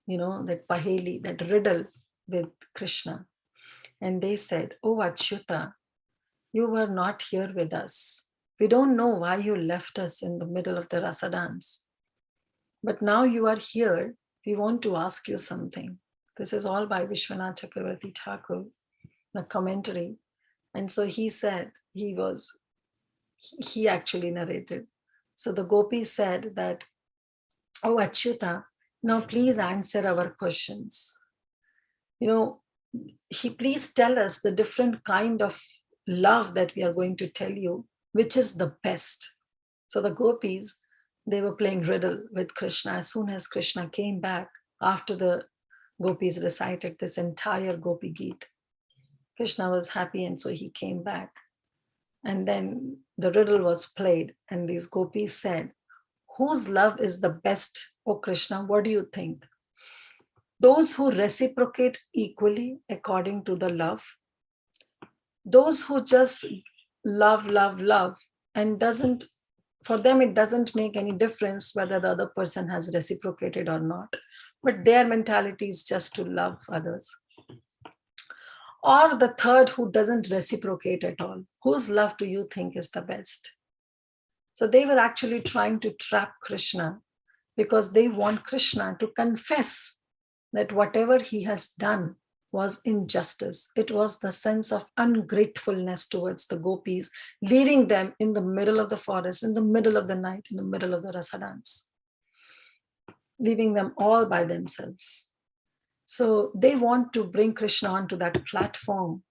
that paheli, that riddle with Krishna. And they said, oh, Achyuta, you were not here with us. We don't know why you left us in the middle of the rasa dance. But now you are here. We want to ask you something. This is all by Vishwanath Chakravarti Thakur, the commentary. And so he said, he actually narrated. So the gopis said that, "Oh, Achyuta, now please answer our questions. Please tell us the different kind of love that we are going to tell you, which is the best." So the gopis, they were playing riddle with Krishna. As soon as Krishna came back, after the gopis recited this entire Gopi Geet, Krishna was happy, and so he came back. And then the riddle was played, and these gopis said, "Whose love is the best, O Krishna? What do you think? Those who reciprocate equally according to the love, those who just love, and for them it doesn't make any difference whether the other person has reciprocated or not, but their mentality is just to love others. Or the third, who doesn't reciprocate at all. Whose love do you think is the best?" So they were actually trying to trap Krishna because they want Krishna to confess that whatever he has done was injustice. It was the sense of ungratefulness towards the gopis, leaving them in the middle of the forest, in the middle of the night, in the middle of the rasa dance, leaving them all by themselves. So they want to bring Krishna onto that platform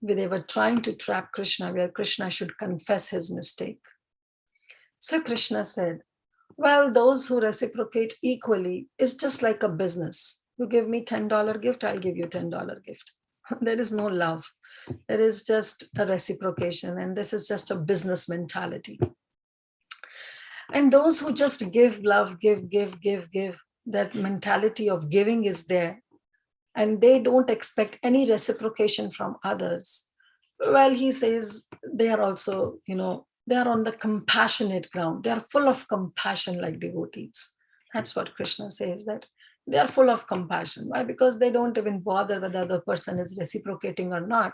where they were trying to trap Krishna, where Krishna should confess his mistake. So Krishna said, "Well, those who reciprocate equally is just like a business. You give me $10 gift, I'll give you $10 gift. There is no love. There is just a reciprocation, and this is just a business mentality. And those who just give love, give, that mentality of giving is there, and they don't expect any reciprocation from others. Well, he says they are also, they are on the compassionate ground. They are full of compassion like devotees." That's what Krishna says, that they are full of compassion. Why? Because they don't even bother whether the other person is reciprocating or not,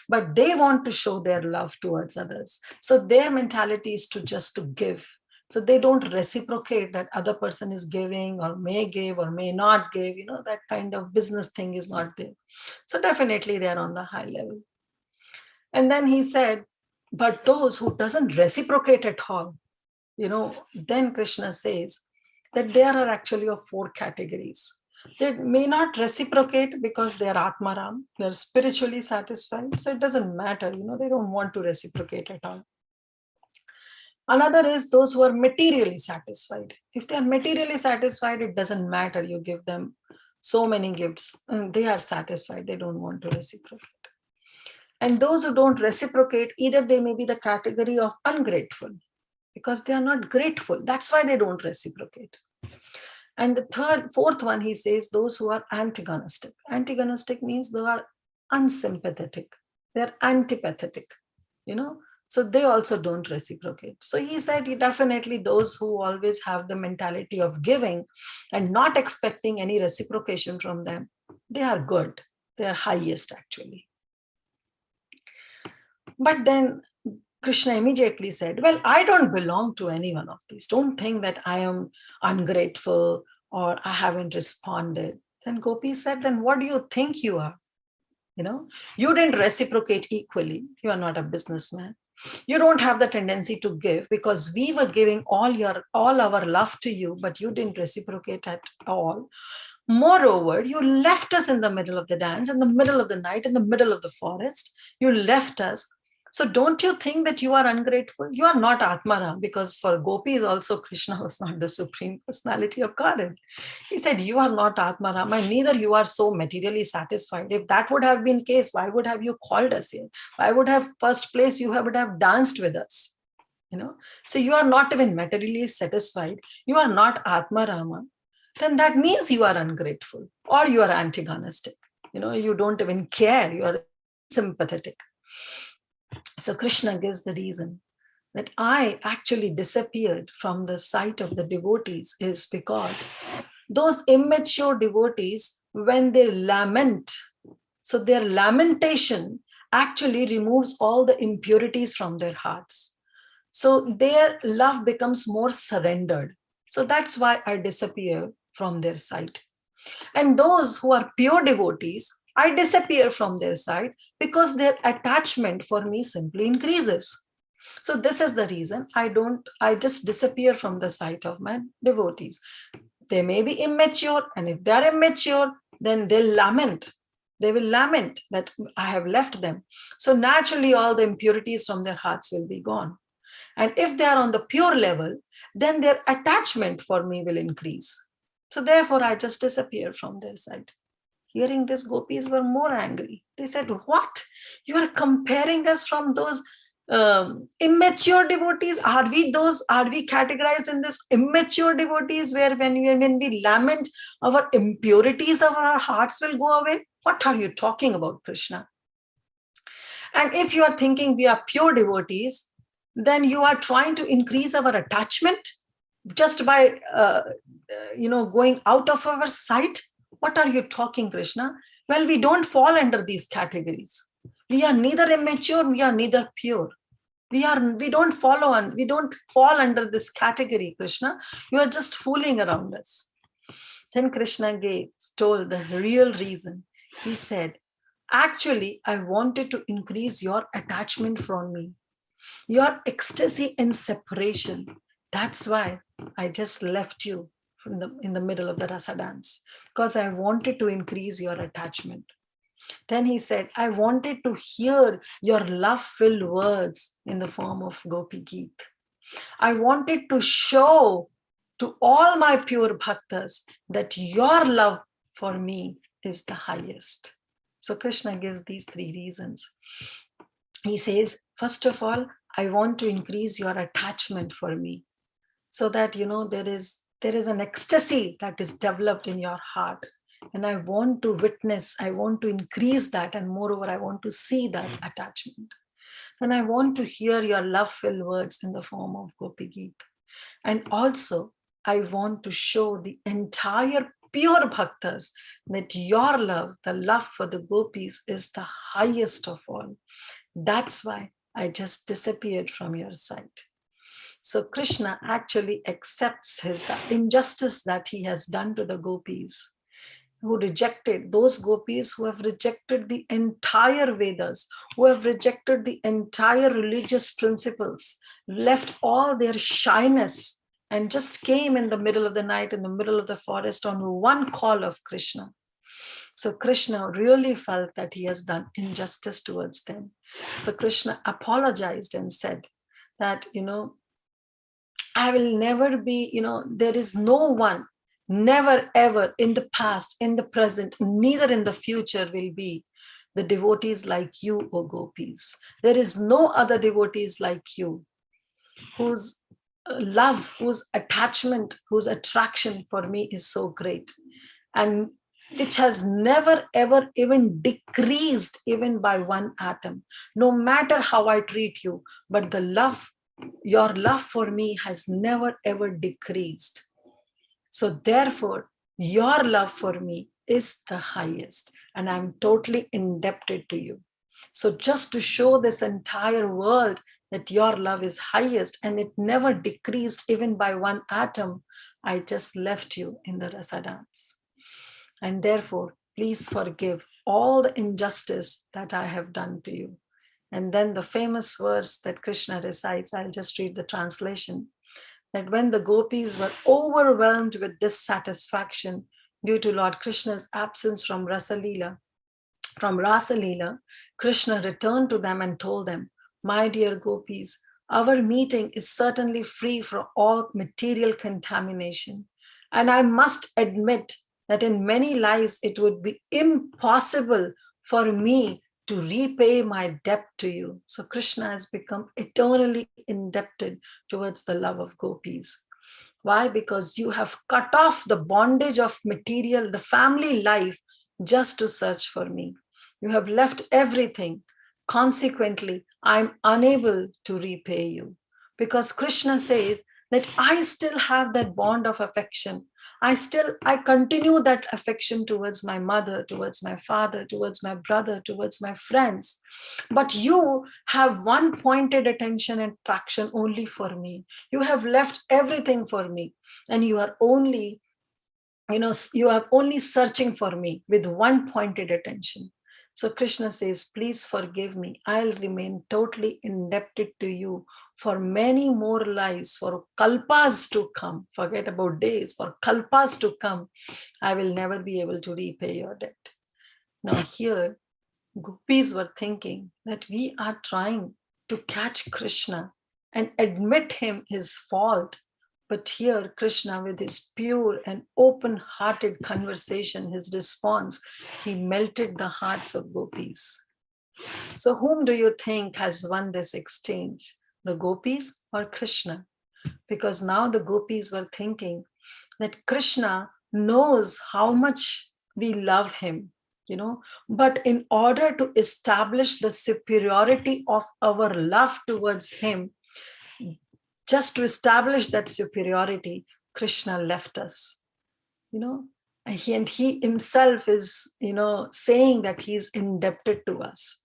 but they want to show their love towards others. So their mentality is to give. So they don't reciprocate that other person is giving or may give or may not give, that kind of business thing is not there. So definitely they are on the high level. And then he said, but those who doesn't reciprocate at all, then Krishna says that there are actually of 4 categories. They may not reciprocate because they are Atmaram, they are spiritually satisfied. So it doesn't matter, they don't want to reciprocate at all. Another is those who are materially satisfied. If they are materially satisfied, it doesn't matter. You give them so many gifts, and they are satisfied. They don't want to reciprocate. And those who don't reciprocate, either they may be the category of ungrateful because they are not grateful. That's why they don't reciprocate. And the 4th one, he says, those who are antagonistic. Antagonistic means they are unsympathetic. They're antipathetic, So they also don't reciprocate. So he said, definitely those who always have the mentality of giving and not expecting any reciprocation from them, they are good. They are highest actually. But then Krishna immediately said, well, I don't belong to any one of these. Don't think that I am ungrateful or I haven't responded. Then Gopi said, then what do you think you are? You didn't reciprocate equally. You are not a businessman. You don't have the tendency to give because we were giving all our love to you, but you didn't reciprocate at all. Moreover, you left us in the middle of the dance, in the middle of the night, in the middle of the forest. You left us. So don't you think that you are ungrateful? You are not Atmaram, because for gopis also Krishna was not the supreme personality of Godhead. He said, you are not Atmaram, and neither you are so materially satisfied. If that would have been the case, why would have you called us here? Why would have first place you would have danced with us? So you are not even materially satisfied. You are not Atmarama. Then that means you are ungrateful or you are antagonistic. You don't even care. You are sympathetic. So Krishna gives the reason that I actually disappeared from the sight of the devotees is because those immature devotees, when they lament, so their lamentation actually removes all the impurities from their hearts. So their love becomes more surrendered. So that's why I disappear from their sight. And those who are pure devotees, I disappear from their side because their attachment for me simply increases. So this is the reason I just disappear from the sight of my devotees. They may be immature, and if they are immature, then they'll lament. They will lament that I have left them. So naturally, all the impurities from their hearts will be gone. And if they are on the pure level, then their attachment for me will increase. So therefore, I just disappear from their side. Hearing this, gopis were more angry. They said, what? You are comparing us from those immature devotees? Are we categorized in this immature devotees where when we lament, our impurities of our hearts will go away? What are you talking about, Krishna? And if you are thinking we are pure devotees, then you are trying to increase our attachment just by going out of our sight. What are you talking, Krishna? Well, we don't fall under these categories. We are neither immature, we are neither pure. We don't fall under this category, Krishna. You are just fooling around us. Then Krishna told the real reason. He said, actually, I wanted to increase your attachment from me, your ecstasy in separation. That's why I just left you in the middle of the rasa dance, because I wanted to increase your attachment. Then he said, I wanted to hear your love-filled words in the form of Gopi Geet. I wanted to show to all my pure bhaktas that your love for me is the highest. So Krishna gives these three reasons. He says, first of all, I want to increase your attachment for me, so that there is an ecstasy that is developed in your heart. And I want to witness, I want to increase that. And moreover, I want to see that attachment. And I want to hear your love-filled words in the form of Gopi Geet. And also, I want to show the entire pure bhaktas that your love, the love for the gopis, is the highest of all. That's why I just disappeared from your sight. So Krishna actually accepts the injustice that he has done to the gopis, who rejected, those gopis who have rejected the entire Vedas, who have rejected the entire religious principles, left all their shyness and just came in the middle of the night, in the middle of the forest on one call of Krishna. So Krishna really felt that he has done injustice towards them. So Krishna apologized and said that, I will never be, there is no one, never ever in the past, in the present, neither in the future will be the devotees like you, O gopis. There is no other devotees like you, whose love, whose attachment, whose attraction for me is so great, and which has never ever even decreased even by one atom, no matter how I treat you, but your love for me has never ever decreased. So therefore, your love for me is the highest, and I'm totally indebted to you. So just to show this entire world that your love is highest and it never decreased even by one atom, I just left you in the rasa dance. And therefore, please forgive all the injustice that I have done to you. And then the famous verse that Krishna recites, I'll just read the translation, that when the gopis were overwhelmed with dissatisfaction due to Lord Krishna's absence from Rasa Leela, Krishna returned to them and told them, my dear gopis, our meeting is certainly free from all material contamination. And I must admit that in many lives it would be impossible for me to repay my debt to you. So Krishna has become eternally indebted towards the love of gopis. Why? Because you have cut off the bondage of material, the family life, just to search for me. You have left everything. Consequently, I'm unable to repay you. Because Krishna says that I still have that bond of affection. I continue that affection towards my mother, towards my father, towards my brother, towards my friends. But you have one pointed attention and attraction only for me. You have left everything for me, and you are only you are only searching for me with one pointed attention. So Krishna says, please forgive me. I'll remain totally indebted to you for many more lives, for kalpas to come. Forget about days, for kalpas to come. I will never be able to repay your debt. Now here, gopis were thinking that we are trying to catch Krishna and admit him his fault. But here, Krishna, with his pure and open-hearted conversation, his response, he melted the hearts of gopis. So whom do you think has won this exchange? The gopis or Krishna? Because now the gopis were thinking that Krishna knows how much we love him, but in order to establish the superiority of our love towards him, just to establish that superiority, Krishna left us, and he himself is, saying that he's indebted to us.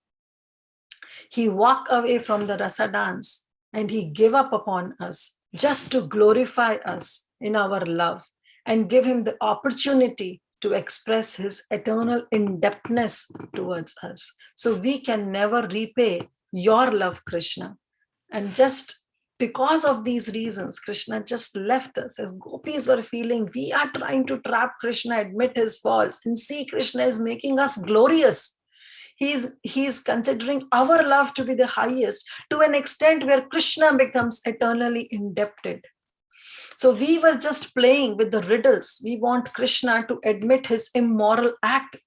He walked away from the rasa dance and he gave up upon us just to glorify us in our love and give him the opportunity to express his eternal indebtedness towards us. So we can never repay your love, Krishna. And just because of these reasons, Krishna just left us. As gopis were feeling, we are trying to trap Krishna, admit his faults, and see Krishna is making us glorious. He's considering our love to be the highest, to an extent where Krishna becomes eternally indebted. So we were just playing with the riddles. We want Krishna to admit his immoral act,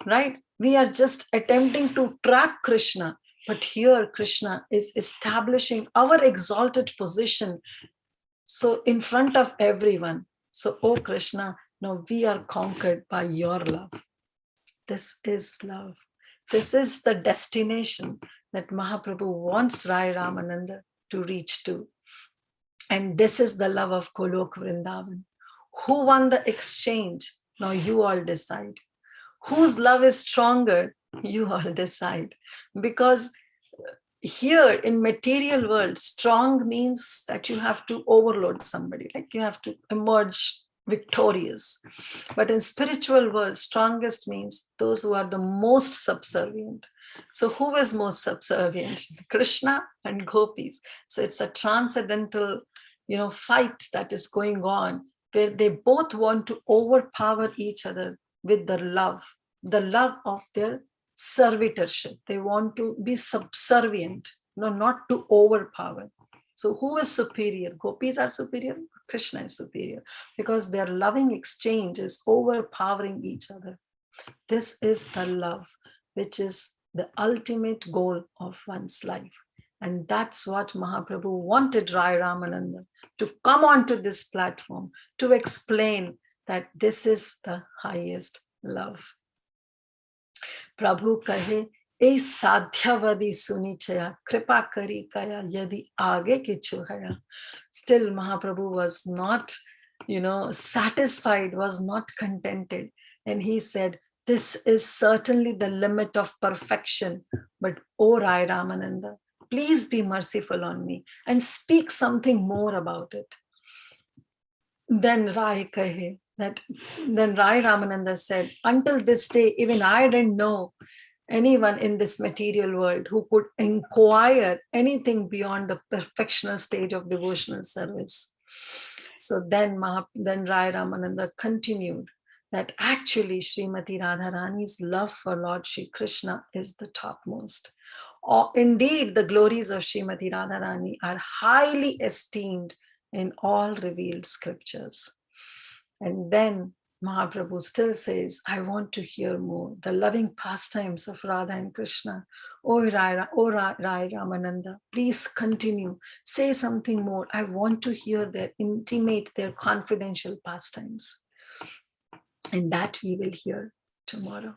right? We are just attempting to trap Krishna. But here Krishna is establishing our exalted position, so in front of everyone. So, oh Krishna, now we are conquered by your love. This is love. This is the destination that Mahaprabhu wants Rai Ramananda to reach to. And this is the love of Golok Vrindavan. Who won the exchange? Now you all decide. Whose love is stronger? You all decide. Because here in material world, strong means that you have to overload somebody, like you have to emerge victorious. But in spiritual world, strongest means those who are the most subservient. So who is most subservient? Krishna and gopis. So it's a transcendental, fight that is going on, where they both want to overpower each other with the love of their servitorship. They want to be subservient, not to overpower. So who is superior? Gopis are superior, Krishna is superior, because their loving exchange is overpowering each other. This is the love, which is the ultimate goal of one's life. And that's what Mahaprabhu wanted Rai Ramananda to come onto this platform to explain, that this is the highest love. Prabhu kahe, "E sadhyavadi sunichaya, kripa kari kaya yadi aage kichu haya." Still Mahaprabhu was not, satisfied, was not contented. And he said, this is certainly the limit of perfection. But O Rai Ramananda, please be merciful on me and speak something more about it. Then Rai Ramananda said, until this day, even I didn't know anyone in this material world who could inquire anything beyond the perfectional stage of devotional service. So then Rai Ramananda continued that actually Srimati Radharani's love for Lord Shri Krishna is the topmost. Indeed, the glories of Srimati Radharani are highly esteemed in all revealed scriptures. And then Mahaprabhu still says, I want to hear more, the loving pastimes of Radha and Krishna. Oh Rai Ramananda, please continue, say something more. I want to hear their intimate, their confidential pastimes. And that we will hear tomorrow.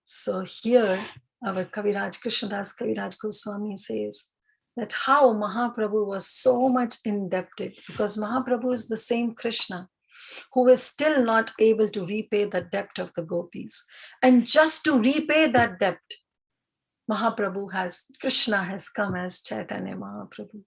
So here, our Kaviraj, Krishnadas Kaviraj Goswami says that how Mahaprabhu was so much indebted, because Mahaprabhu is the same Krishna who is still not able to repay the debt of the gopis. And just to repay that debt, Krishna has come as Chaitanya Mahaprabhu.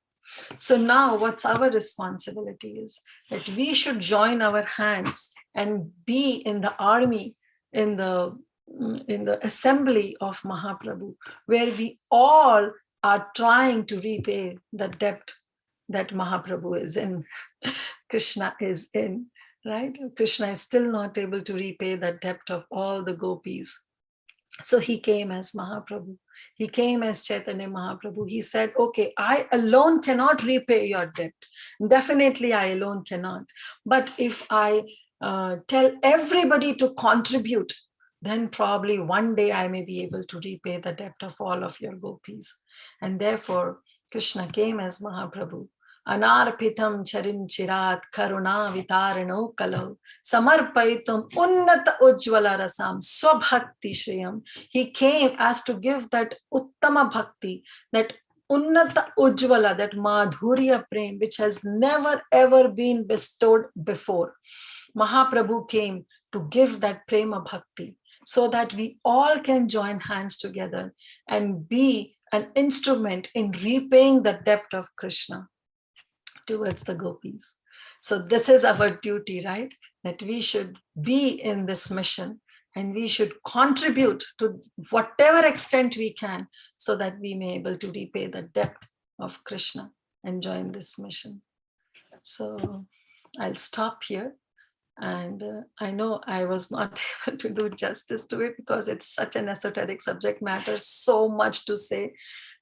So now what's our responsibility is that we should join our hands and be in the army, in the assembly of Mahaprabhu, where we all are trying to repay the debt that Mahaprabhu is in, Krishna is in, right? Krishna is still not able to repay the debt of all the gopis. So he came as Mahaprabhu. He came as Chaitanya Mahaprabhu. He said, okay, I alone cannot repay your debt. Definitely I alone cannot. But if I tell everybody to contribute, then probably one day I may be able to repay the debt of all of your gopis. And therefore, Krishna came as Mahaprabhu. Anarpitam charim chirat karuna vitarano kalau samarpaitum unnata ujjvala rasam swabhakti shriyam. He came as to give that uttama bhakti, that unnata ujjvala, that madhurya prem, which has never ever been bestowed before. Mahaprabhu came to give that prema bhakti so that we all can join hands together and be an instrument in repaying the debt of Krishna towards the gopis. So this is our duty, right? That we should be in this mission and we should contribute to whatever extent we can so that we may be able to repay the debt of Krishna and join this mission. So I'll stop here. And I know I was not able to do justice to it because it's such an esoteric subject matter, so much to say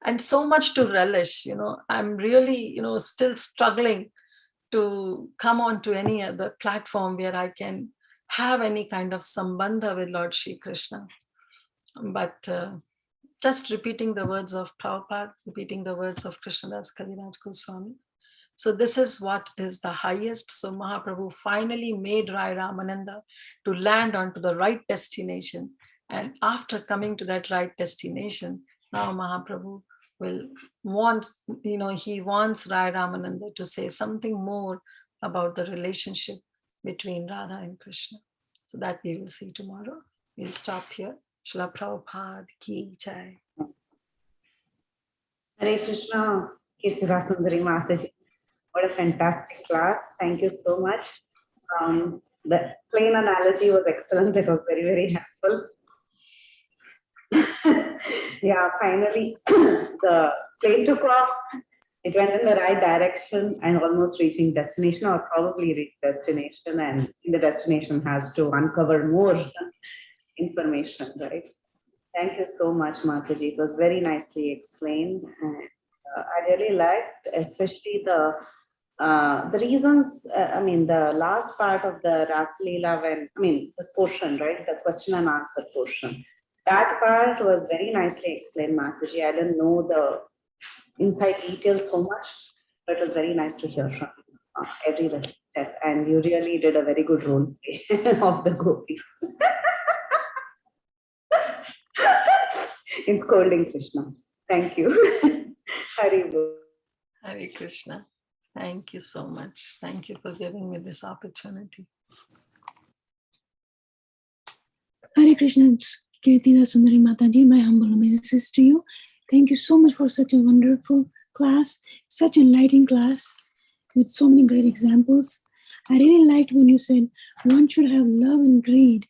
and so much to relish. I'm really, still struggling to come on to any other platform where I can have any kind of sambandha with Lord Shri Krishna. But just repeating the words of Prabhupada, repeating the words of Krishnadas Kaviraj Goswami. So this is what is the highest. So Mahaprabhu finally made Rai Ramananda to land onto the right destination. And after coming to that right destination, now Mahaprabhu wants Rai Ramananda to say something more about the relationship between Radha and Krishna. So that we will see tomorrow. We'll stop here. Srila Prabhupada ki jai. Hare Krishna, Kirtida Sundari Mataji. What a fantastic class. Thank you so much. The plane analogy was excellent. It was very, very helpful. Yeah, finally, the plane took off. It went in the right direction and almost reaching destination, or probably reached destination. And in the destination has to uncover more information, right? Thank you so much, Mataji. It was very nicely explained. And I really liked, especially the reasons, the last part of the Rasalila, this portion, right? The question and answer portion. That part was very nicely explained, Mataji. I didn't know the inside details so much, but it was very nice to hear from every step. And you really did a very good role play of the gopis in scolding Krishna. Thank you. Hari Bol. Hare Krishna. Thank you so much. Thank you for giving me this opportunity. Hare Krishna, Kirtida Sundari Mataji, my humble obeisances to you. Thank you so much for such a wonderful class, such an enlightening class with so many great examples. I really liked when you said one should have love and greed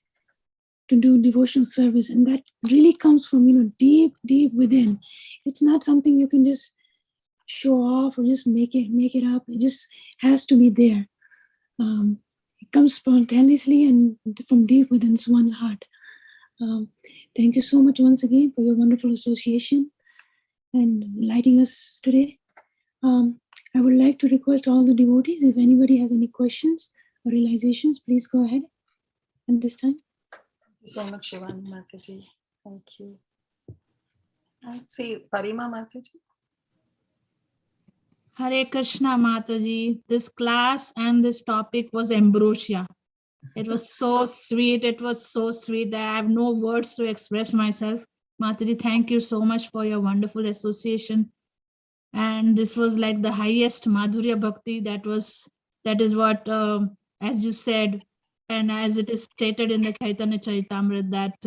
to do devotional service, and that really comes from deep within. It's not something you can just show off or just make it up. It just has to be there. It comes spontaneously and from deep within one's heart. Thank you so much once again for your wonderful association and enlightening us today. I would like to request all the devotees, if anybody has any questions or realizations, please go ahead at this time. Thank you so much, Shivani Mataji. Thank you. Let's see, Parima Mataji. Hare Krishna Mataji. This class and this topic was ambrosia. It was so sweet. It was so sweet that I have no words to express myself. Mataji, thank you so much for your wonderful association. And this was like the highest Madhurya Bhakti. That is what, as you said, and as it is stated in the Chaitanya Charitamrita, that,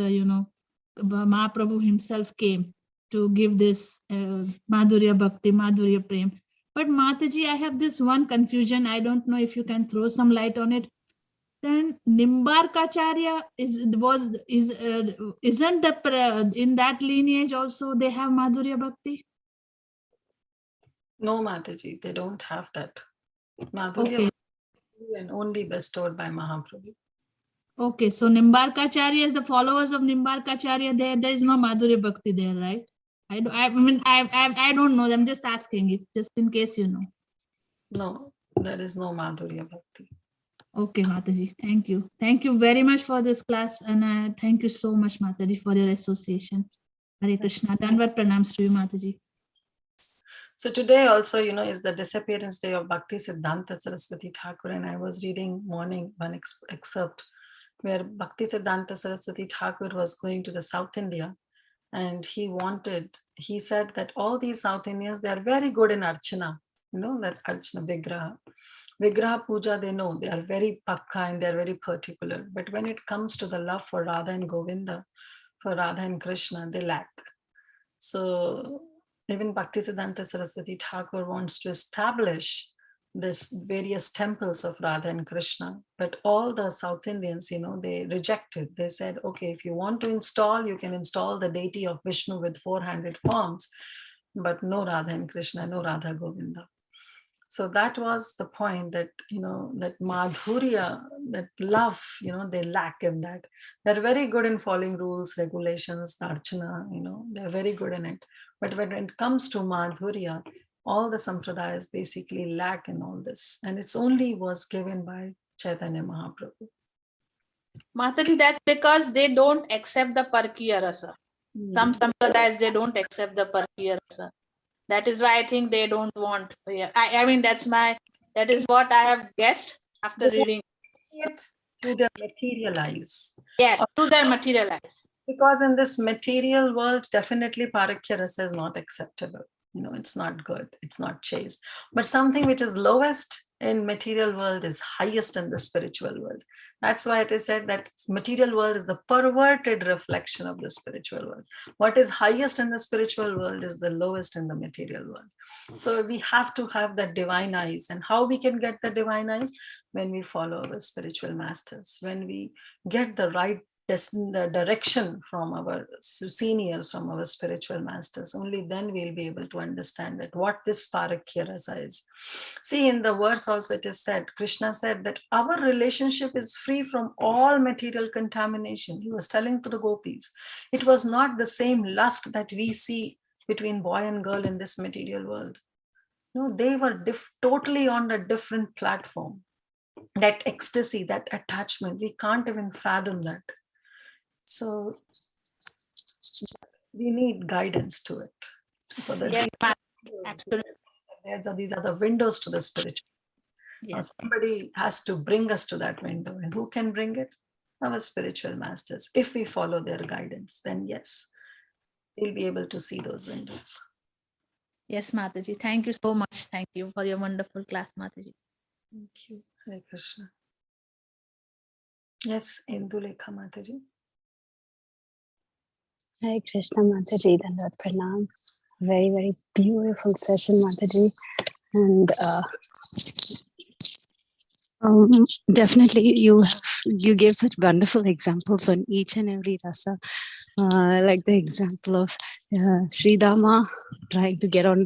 Mahaprabhu himself came to give this Madhurya Bhakti, Madhurya Prem. But Mataji, I have this one confusion. I don't know if you can throw some light on it. Then Nimbarkacharya isn't in that lineage also they have Madhurya Bhakti? No, Mataji, they don't have that. Madhurya Okay. Bhakti and only bestowed by Mahaprabhu. Okay, so Nimbarkacharya is the followers of Nimbarkacharya. There is no Madhurya Bhakti there, right? I don't know. I'm just asking it, just in case you know. No, there is no Madhurya Bhakti. Okay, Mataji, thank you. Thank you very much for this class, and thank you so much, Mataji, for your association. Hare Krishna. Dandavat pranams to you, Mataji. So today also, is the disappearance day of Bhakti Siddhanta Saraswati Thakur, and I was reading morning one excerpt where Bhakti Siddhanta Saraswati Thakur was going to the South India, and he said that all these South Indians, they are very good in Archana, that Archana Vigraha Puja, they know, they are very pakka and they are very particular. But when it comes to the love for Radha and Govinda, for Radha and Krishna, they lack. So even Bhakti Siddhanta Saraswati Thakur wants to establish this various temples of Radha and Krishna, but all the South Indians, they rejected. They said, okay, if you want to install, you can install the deity of Vishnu with 400 forms, but no Radha and Krishna, no Radha Govinda. So that was the point, that, that Madhurya, that love, they lack in that. They're very good in following rules, regulations, the Archana, they're very good in it. But when it comes to Madhurya, all the sampradayas basically lack in all this. And it's only was given by Chaitanya Mahaprabhu. Mataji, that's because they don't accept the Parkiya Rasa. Some sampradayas, they don't accept the Parkiya Rasa. That is why I think they don't want. Yeah, I mean, that is what I have guessed after reading. It to their materialize. Yes, to their materialize. Because in this material world, definitely Parakya Rasa is not acceptable. It's not good. It's not chaste. But something which is lowest in material world is highest in the spiritual world. That's why it is said that material world is the perverted reflection of the spiritual world. What is highest in the spiritual world is the lowest in the material world. So we have to have that divine eyes. And how we can get the divine eyes? When we follow our spiritual masters, when we get the right the direction from our seniors, from our spiritual masters, only then we'll be able to understand that what this Parakya Rasa is. See, in the verse also it is said, Krishna said that our relationship is free from all material contamination. He was telling to the gopis, it was not the same lust that we see between boy and girl in this material world. No, they were totally on a different platform. That ecstasy, that attachment, we can't even fathom that. So we need guidance to it. For the yes, absolutely. These are the windows to the spiritual. Yes. Now somebody has to bring us to that window. And who can bring it? Our spiritual masters. If we follow their guidance, then yes, we'll be able to see those windows. Yes, Mataji. Thank you so much. Thank you for your wonderful class, Mataji. Thank you. Hare Krishna. Yes, Indulekha Mataji. Hare Krishna, Mataji, Dandavat pranam. Very, very beautiful session, Mataji. And definitely you gave such wonderful examples on each and every rasa. Like the example of Sri Dama trying to get on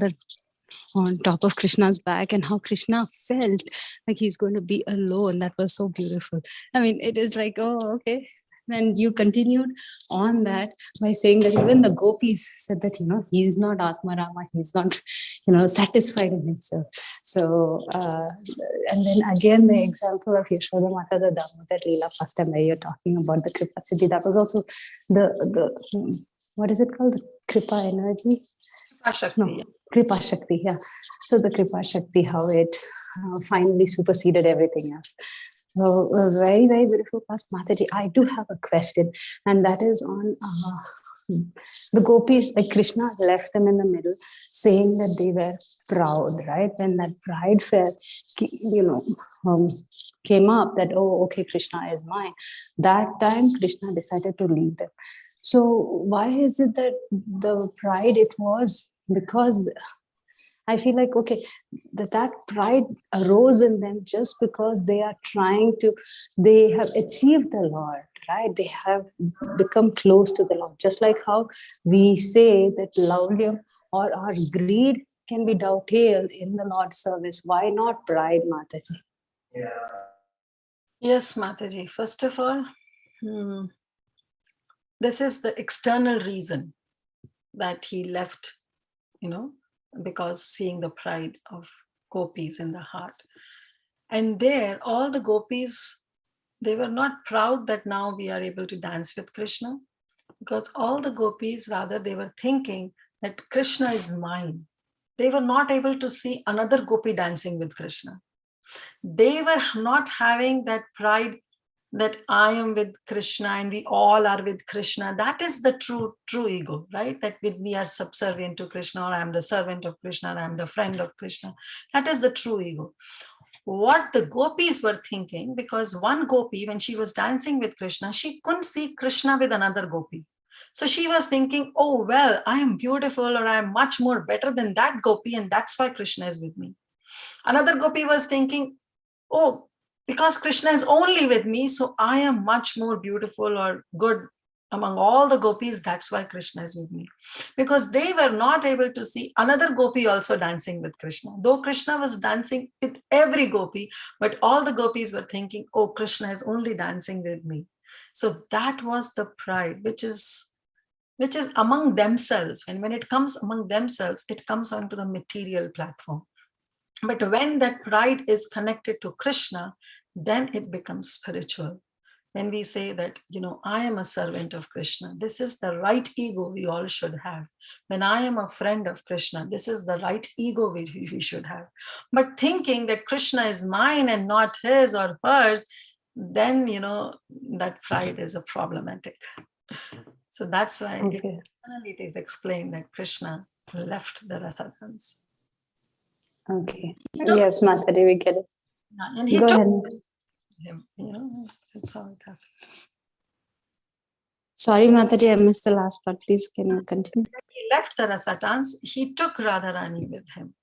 top of Krishna's back, and how Krishna felt like he's going to be alone. That was so beautiful. I mean, it is like, oh, okay. Then you continued on that by saying that even the gopis said that, he's not Atma Rama, he's not, satisfied in himself. So, and then again, the example of Yashoda Mata, the Damodar Leela, first time where you're talking about the Kripa Siddhi, that was also the what is it called? The Kripa energy? Kripa Shakti. No, Kripa Shakti, yeah. So the Kripa Shakti, how it finally superseded everything else. So a very, very beautiful class, Mataji. I do have a question, and that is on the gopis, like Krishna left them in the middle, saying that they were proud, right? When that pride fair, came up that, oh, okay, Krishna is mine. That time, Krishna decided to leave them. So why is it that the pride, it was because I feel like, okay, that pride arose in them just because they have achieved the Lord, right? They have become close to the Lord. Just like how we say that lauryam or our greed can be dovetailed in the Lord's service. Why not pride, Mataji? Yes, Mataji. First of all, this is the external reason that he left, because seeing the pride of gopis in the heart. And there, all the gopis, they were not proud that now we are able to dance with Krishna, because all the gopis, rather, they were thinking that Krishna is mine. They were not able to see another gopi dancing with Krishna. They were not having that pride that I am with Krishna and we all are with Krishna. That is the true ego, right? That we are subservient to Krishna, or I am the servant of Krishna, or I am the friend of Krishna. That is the true ego. What the gopis were thinking, because one gopi, when she was dancing with Krishna, she couldn't see Krishna with another gopi. So she was thinking, oh, well, I am beautiful, or I am much more better than that gopi, and that's why Krishna is with me. Another gopi was thinking, oh, because Krishna is only with me, so I am much more beautiful or good among all the gopis. That's why Krishna is with me. Because they were not able to see another gopi also dancing with Krishna. Though Krishna was dancing with every gopi, but all the gopis were thinking, oh, Krishna is only dancing with me. So that was the pride, which is among themselves. And when it comes among themselves, it comes onto the material platform. But when that pride is connected to Krishna, then it becomes spiritual. When we say that, I am a servant of Krishna, this is the right ego we all should have. When I am a friend of Krishna, this is the right ego we should have. But thinking that Krishna is mine and not his or hers, then, that pride is a problematic. So that's why it is explained that Krishna left the rasa dance. Okay. Yes, Mataji, we get it. And he Go took ahead. him, that's how it happened. Sorry, Mataji, I missed the last part. Please, can you continue? When he left the rasa dance, he took Radharani with him.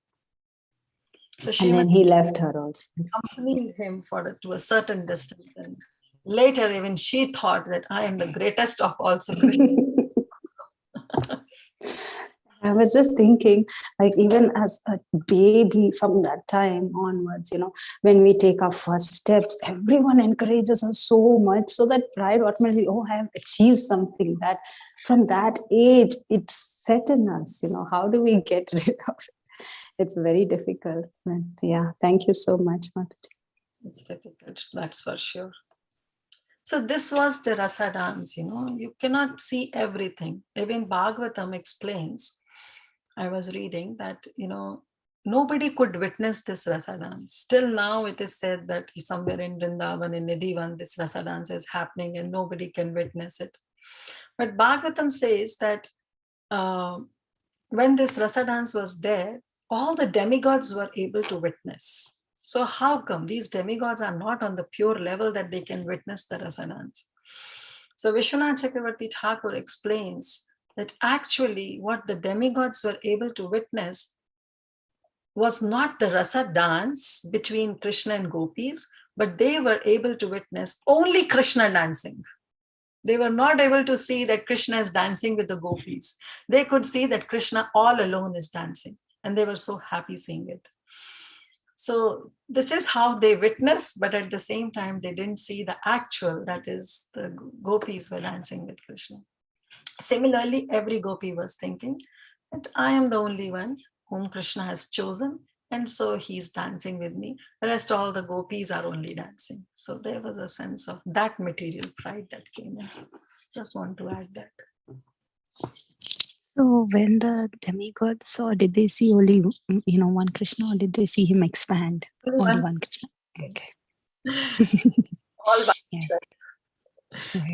So she And then he left her also. accompanied him to a certain distance. And later, even she thought that I am the greatest of all. So Krishna. I was just thinking, like, even as a baby from that time onwards, when we take our first steps, everyone encourages us so much. So that pride, automatically, oh, I have achieved something, that from that age, it's set in us. How do we get rid of it? It's very difficult. But yeah, thank you so much, Mataji. It's difficult, that's for sure. So this was the rasa dance, you cannot see everything. Even Bhagavatam explains, I was reading that, nobody could witness this rasa dance. Still now it is said that somewhere in Vrindavan, in Nidhivan, this rasa dance is happening and nobody can witness it. But Bhagavatam says that when this rasa dance was there, all the demigods were able to witness. So how come these demigods are not on the pure level that they can witness the rasa dance? So Vishwanath Chakravarti Thakur explains that actually what the demigods were able to witness was not the rasa dance between Krishna and gopis, but they were able to witness only Krishna dancing. They were not able to see that Krishna is dancing with the gopis. They could see that Krishna all alone is dancing, and they were so happy seeing it. So this is how they witnessed, but at the same time, they didn't see the actual, that is, the gopis were dancing with Krishna. Similarly, every gopi was thinking that I am the only one whom Krishna has chosen, and so he's dancing with me. The rest, all the gopis are only dancing. So there was a sense of that material pride that came in. Just want to add that. So when the demigods saw, did they see only, one Krishna, or did they see him expand? Only one Krishna. Okay. All by yeah.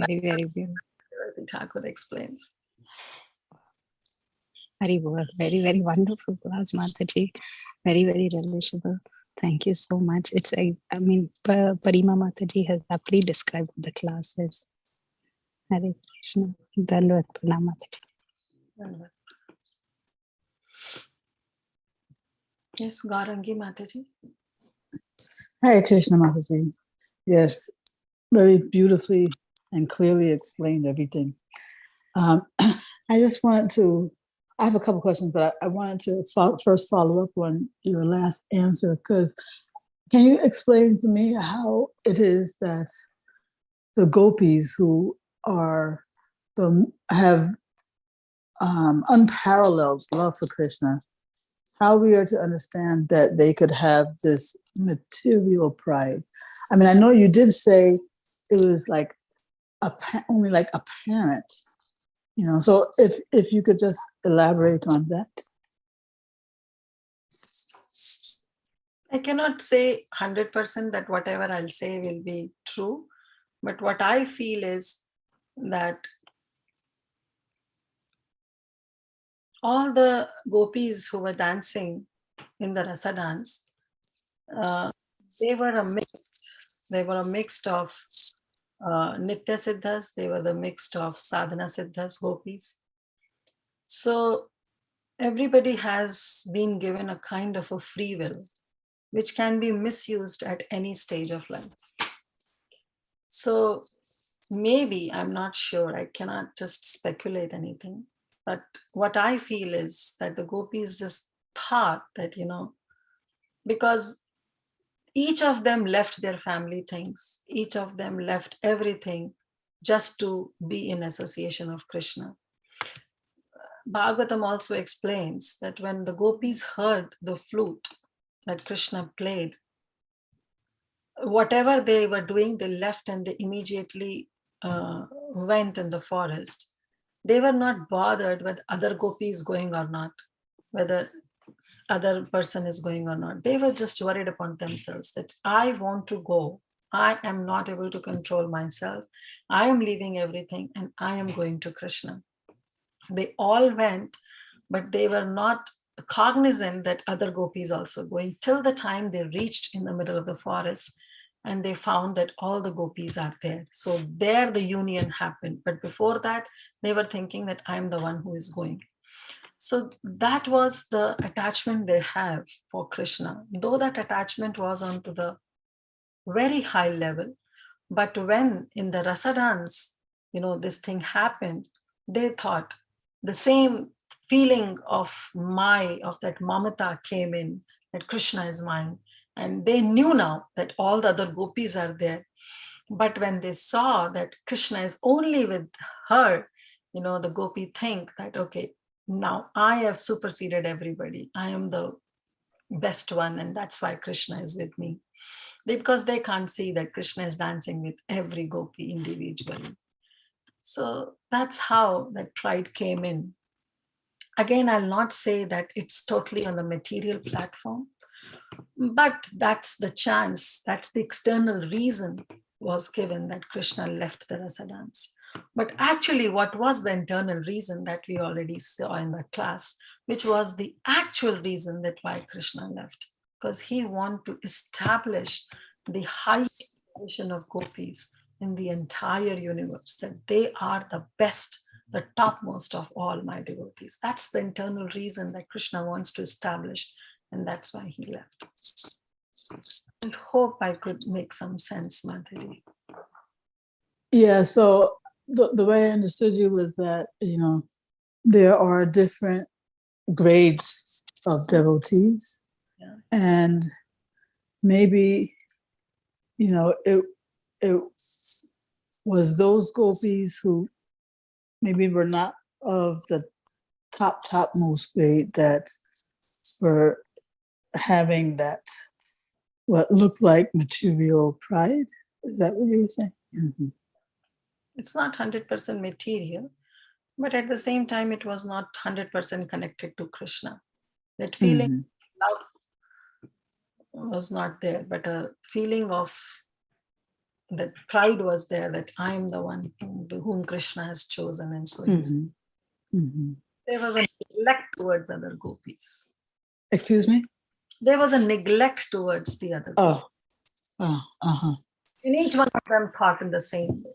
Very, very beautiful. Thakur explains. Very well, very, very wonderful class, Mataji. Very, very relishable. Thank you so much. It's Parima Mataji has aptly described the classes. Hare Krishna. Dandavad Pranam, Mataji. Yes, Garangi Mataji. Hare Krishna Mataji. Yes, very beautifully and clearly explained everything. I just wanted to, I have a couple questions, but I wanted to first follow up on your last answer, because can you explain to me how it is that the gopis who have unparalleled love for Krishna, how we are to understand that they could have this material pride? I mean, I know you did say it was like only like apparent, so if you could just elaborate on that. I cannot say 100% that whatever I'll say will be true, but what I feel is that all the gopis who were dancing in the rasa dance, they were a mix. They were a mix of Nitya Siddhas, they were the mix of Sadhana Siddhas, gopis. So everybody has been given a kind of a free will, which can be misused at any stage of life. So maybe, I'm not sure, I cannot just speculate anything, but what I feel is that the gopis just thought that, because each of them left their family things, each of them left everything just to be in association of Krishna. Bhagavatam also explains that when the gopis heard the flute that Krishna played, whatever they were doing, they left and they immediately went in the forest. They were not bothered with other gopis going or not, whether other person is going or not. They were just worried upon themselves that I want to go. I am not able to control myself. I am leaving everything and I am going to Krishna. They all went, but they were not cognizant that other gopis also going, till the time they reached in the middle of the forest and they found that all the gopis are there. So there the union happened. But before that, they were thinking that I'm the one who is going. So that was the attachment they have for Krishna, though that attachment was onto the very high level. But when in the rasa dance, this thing happened, they thought the same feeling of that mamata came in, that Krishna is mine. And they knew now that all the other gopis are there. But when they saw that Krishna is only with her, the gopi think that, okay, now I have superseded everybody. I am the best one, and that's why Krishna is with me. Because they can't see that Krishna is dancing with every gopi individually. So that's how that pride came in. Again, I'll not say that it's totally on the material platform, but that's the chance, that's the external reason was given that Krishna left the rasa dance. But actually, what was the internal reason that we already saw in the class, which was the actual reason that why Krishna left? Because he wanted to establish the highest position of gopis in the entire universe, that they are the best, the topmost of all my devotees. That's the internal reason that Krishna wants to establish, and that's why he left. I hope I could make some sense, Madhuri. Yeah, so the way I understood you was that, there are different grades of devotees. Yeah. And maybe, it was those gopis who maybe were not of the topmost grade that were having that, what looked like material pride. Is that what you were saying? Mm-hmm. It's not 100% material, but at the same time, it was not 100% connected to Krishna. That feeling was not there, but a feeling of that pride was there, that I am the one whom Krishna has chosen, and so there was a neglect towards other gopis. Excuse me? There was a neglect towards the other gopis. And each one of them thought in the same way.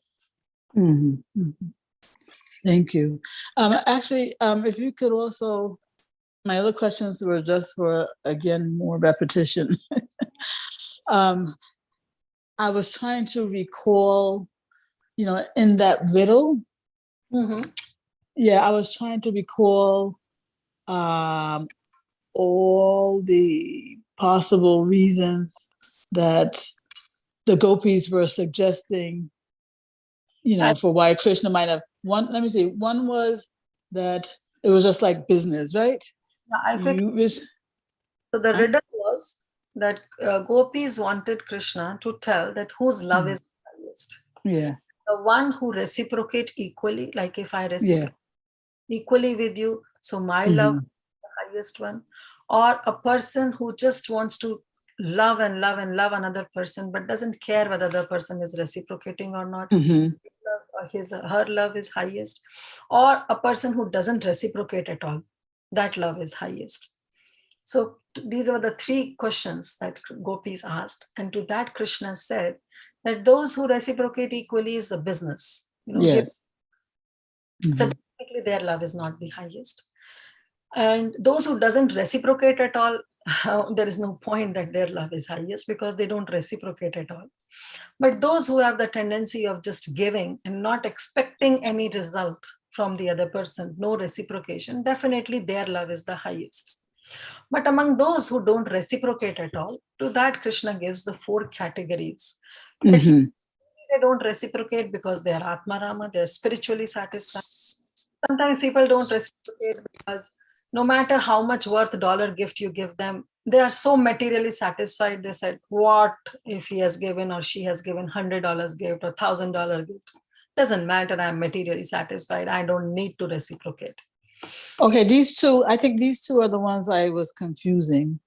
Thank you. Actually, if you could also my other questions were just for, again, more repetition. I was trying to recall, in that riddle. Yeah, I was trying to recall all the possible reasons that the gopis were suggesting, for why Krishna might have one. Let me see. One was that it was just like business, right? I think so. The riddle was that gopis wanted Krishna to tell that whose love is the highest. Yeah. The one who reciprocate equally, like if I reciprocate equally with you, so my love is the highest one, or a person who just wants to love and love and love another person, but doesn't care whether the person is reciprocating or not. Her love is highest, or a person who doesn't reciprocate at all, that love is highest. So these were the three questions that gopis asked, and to that Krishna said that those who reciprocate equally is a business. Yes. So technically their love is not the highest, and those who doesn't reciprocate at all, there is no point that their love is highest because they don't reciprocate at all. But those who have the tendency of just giving and not expecting any result from the other person, no reciprocation, definitely their love is the highest. But among those who don't reciprocate at all, to that Krishna gives the 4 categories. They don't reciprocate because they are Atmarama, they're spiritually satisfied. Sometimes people don't reciprocate because no matter how much worth dollar gift you give them, they are so materially satisfied. They said, what if he has given or she has given $100 gift or $1,000 gift? Doesn't matter, I'm materially satisfied. I don't need to reciprocate. Okay, I think these two are the ones I was confusing,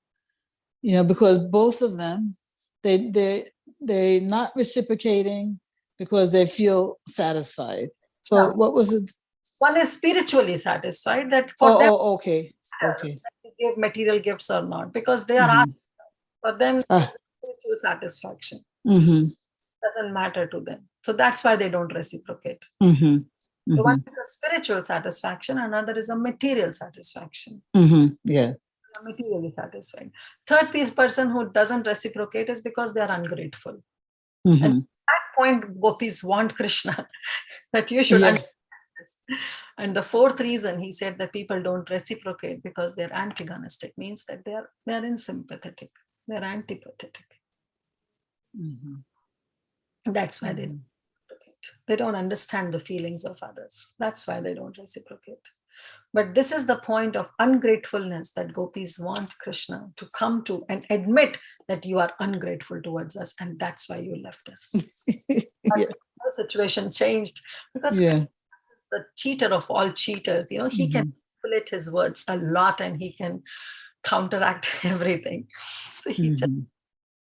because both of them, they're not reciprocating because they feel satisfied. So what was it? One is spiritually satisfied, that for them, okay. give material gifts or not, because they are for them spiritual satisfaction. Doesn't matter to them. So that's why they don't reciprocate. So one is a spiritual satisfaction, another is a material satisfaction. Yeah. Materially satisfied. Third person who doesn't reciprocate is because they are ungrateful. And at that point, gopis want Krishna that you should understand this. And the fourth reason he said that people don't reciprocate because they're antagonistic, means that they're unsympathetic, they're antipathetic. That's why they don't reciprocate. They don't understand the feelings of others. That's why they don't reciprocate. But this is the point of ungratefulness that gopis want Krishna to come to and admit that you are ungrateful towards us, and that's why you left us. The situation changed because Krishna is the cheater of all cheaters. He can manipulate his words a lot and he can counteract everything. So he just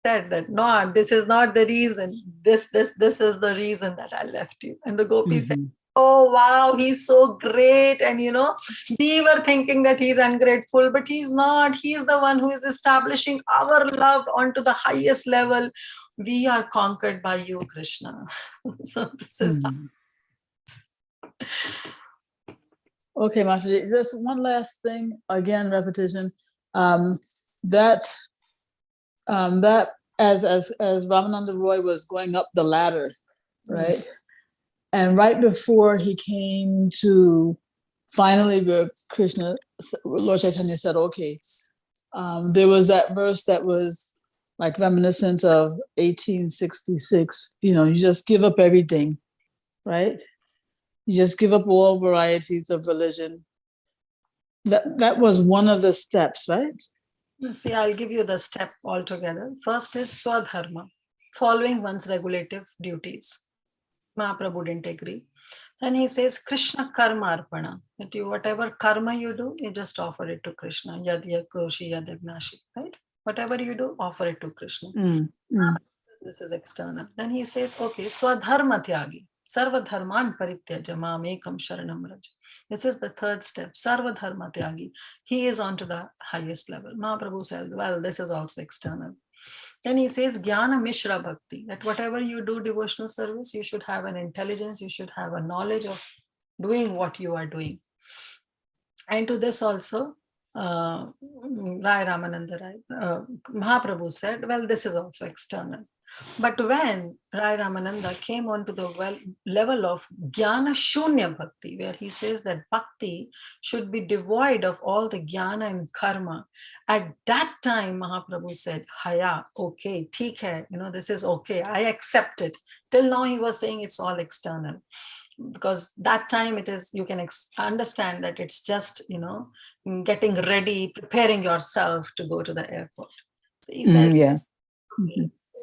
said that, no, this is not the reason. This is the reason that I left you. And the gopis said, oh, wow, he's so great. And, we were thinking that he's ungrateful, but he's not. He's the one who is establishing our love onto the highest level. We are conquered by you, Krishna. So this is Okay, Mataji, just one last thing, again, repetition. That as Ramananda Roy was going up the ladder, right? And right before he came to finally where Lord Chaitanya said, okay, there was that verse that was like reminiscent of 1866, you just give up everything, right? You just give up all varieties of religion. That was one of the steps, right? See, I'll give you the step altogether. First is Swadharma, following one's regulative duties. Mahaprabhu didn't agree. Then he says Krishna karma arpana, that whatever karma you do, you just offer it to Krishna. Yad yakroshi yad agnashi, right? Whatever you do, offer it to Krishna. This is external. Then he says, okay, Swadharma tyagi, sarva dharman parityaja mam ekam sharanam raj. This is the third step, sarva dharma tyagi. He is on to the highest level. Mahaprabhu says, well, this is also external. Then he says, Jnana Mishra Bhakti, that whatever you do devotional service, you should have an intelligence, you should have a knowledge of doing what you are doing. And to this also, Rai Ramananda Rai, Mahaprabhu said, well, this is also external. But when Rai Ramananda came on to the level of Jnana Shunya Bhakti, where he says that Bhakti should be devoid of all the Jnana and Karma, at that time Mahaprabhu said, Haya, okay, theek hai, this is okay, I accept it. Till now he was saying it's all external. Because that time it is, you can understand that it's just, getting ready, preparing yourself to go to the airport. So he said,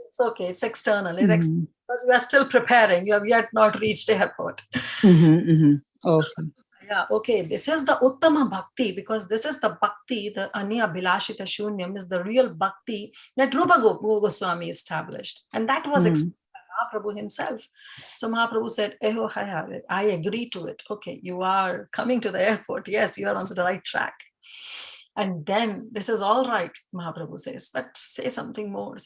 it's okay, it's external. It's because you are still preparing, you have yet not reached the airport. Okay. Yeah, okay, this is the Uttama Bhakti, because this is the Bhakti, the Anya Bilashita Shunyam is the real Bhakti that Rupa Goswami established. And that was explained by Mahaprabhu himself. So Mahaprabhu said, Eho Haya, I agree to it. Okay, you are coming to the airport. Yes, you are on the right track. And then this is all right, Mahaprabhu says, but say something more,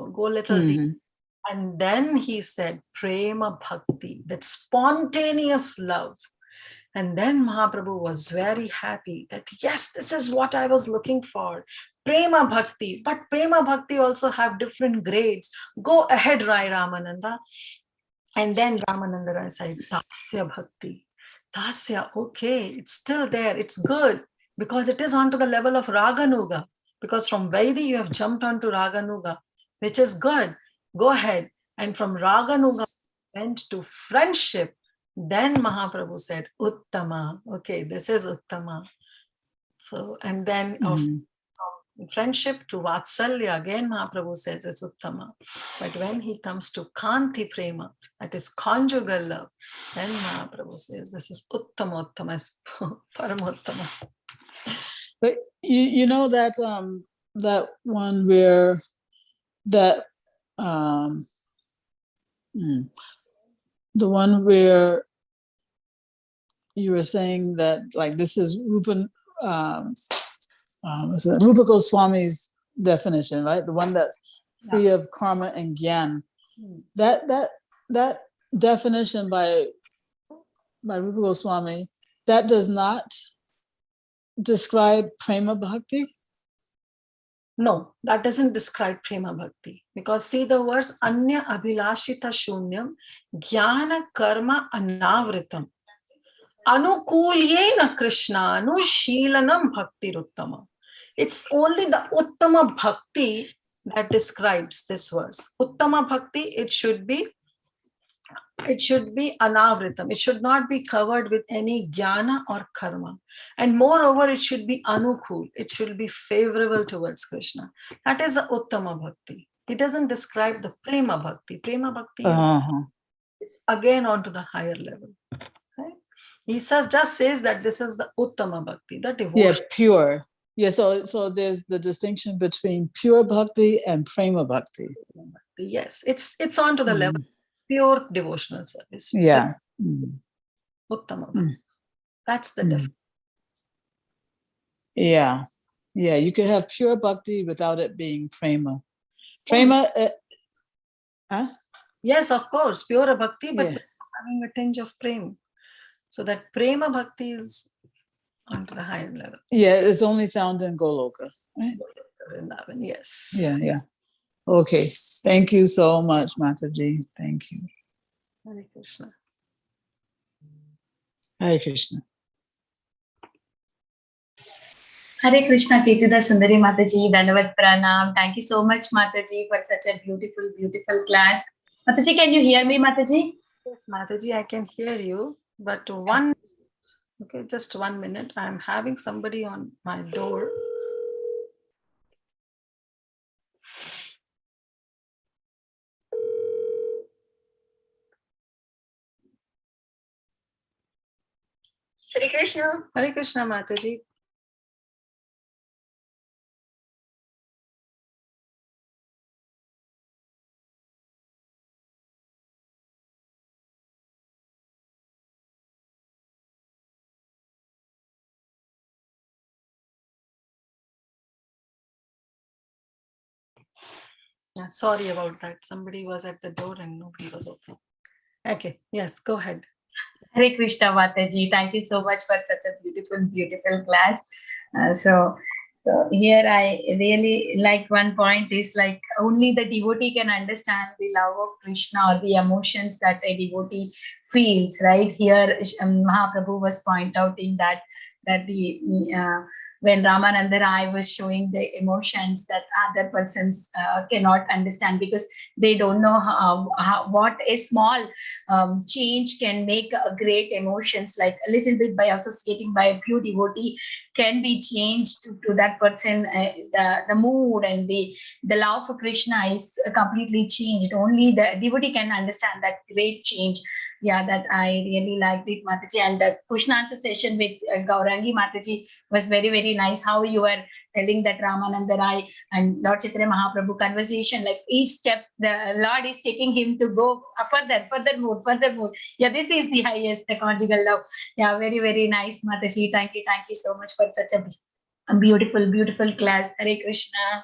go a little deep. And then he said, Prema Bhakti, that spontaneous love. And then Mahaprabhu was very happy that, yes, this is what I was looking for. Prema Bhakti. But Prema Bhakti also have different grades. Go ahead, Rai Ramananda. And then Ramananda Rai said, Dasya Bhakti. Dasya, okay, it's still there. It's good because it is onto the level of Raganuga. Because from Vaidhi, you have jumped onto Raganuga, which is good. Go ahead. And from Raganuga, went to friendship. Then Mahaprabhu said, Uttama. Okay, this is Uttama. So, and then of friendship to Vatsalya, again Mahaprabhu says it's Uttama. But when he comes to Kanti Prema, that is conjugal love, then Mahaprabhu says this is Uttama, Uttama, is Paramuttama. But you know that that one where that the one where you were saying that like this is Rupa Goswami's definition, right? The one that's free of karma and gyan. That definition by Rupa Goswami, that does not describe prema bhakti. No, that doesn't describe prema bhakti, because see the words anya abhilashita shunyam jnana karma anavritam anukulyena krishna anushilanam bhakti uttama. It's only the uttama bhakti that describes this verse. Uttama bhakti, it should be anavritam. It should not be covered with any jnana or karma. And moreover, it should be anukul. It should be favorable towards Krishna. That is the uttama bhakti. It doesn't describe the prema bhakti. Prema bhakti is it's again onto the higher level. Okay? He just says that this is the uttama bhakti, the devotion. Yeah, pure. Yeah, so there's the distinction between pure bhakti and prema bhakti. Yes, it's onto the level of pure devotional service. Yeah. Uttama bhakti. That's the difference. Yeah. Yeah, you can have pure bhakti without it being prema. Prema, Yes, of course, pure bhakti, but having a tinge of prema. So that prema bhakti is onto the higher level. Yeah, it's only found in Goloka, right? Yes. Yeah. Okay. Thank you so much, Mataji. Thank you. Hare Krishna. Hare Krishna. Hare Krishna, Kirtida Sundari Mataji, Dandavat Pranam. Thank you so much, Mataji, for such a beautiful, beautiful class. Mataji, can you hear me, Mataji? Yes, Mataji, I can hear you, but just 1 minute. I'm having somebody on my door. Hare Krishna. Hare Krishna, Mataji. Sorry about that. Somebody was at the door and nobody was open. Okay, yes, go ahead. Hare Krishna, Mataji. Thank you so much for such a beautiful, beautiful class. So here I really like one point is like only the devotee can understand the love of Krishna or the emotions that a devotee feels, right? Here Mahaprabhu was point out in that the when Ramananda Rai was showing the emotions that other persons cannot understand because they don't know what a small change can make a great emotions, like a little bit by associating by a few devotee can be changed to that person. The mood and the love for Krishna is completely changed. Only the devotee can understand that great change. Yeah, that I really liked it, Mataji. And the question answer session with Gaurangi Mataji was very, very nice. How you were telling that Ramananda Rai and Lord Chaitanya Mahaprabhu conversation, like each step the Lord is taking him to go further more. Yeah, this is the highest, the conjugal love. Yeah, very, very nice, Mataji. Thank you so much for such a beautiful class. Hare Krishna.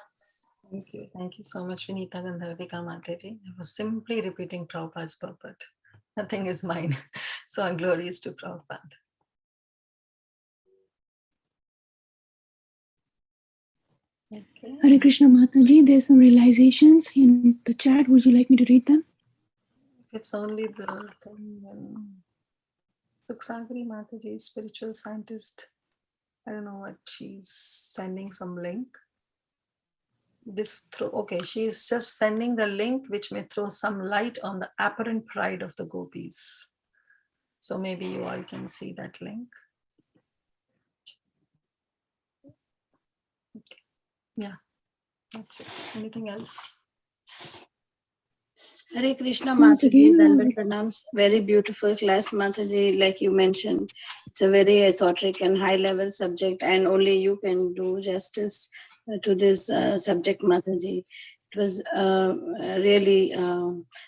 Thank you so much, Vinita Gandharvika Mataji. I was simply repeating Prabhupada's purport. Nothing is mine. So our glory is to Prabhupada. Okay. Hare Krishna Mataji, there's some realizations in the chat. Would you like me to read them? It's only the Suksagri Mataji, spiritual scientist. I don't know what she's sending some link. Okay, she's just sending the link which may throw some light on the apparent pride of the gopis. So maybe you all can see that link. Okay. Yeah, that's it. Anything else? Hare Krishna Once Mataji, again, Dandavat Pranams. Very beautiful class, Mataji. Like you mentioned, it's a very esoteric and high level subject, and only you can do justice to this subject, Mataji. It was really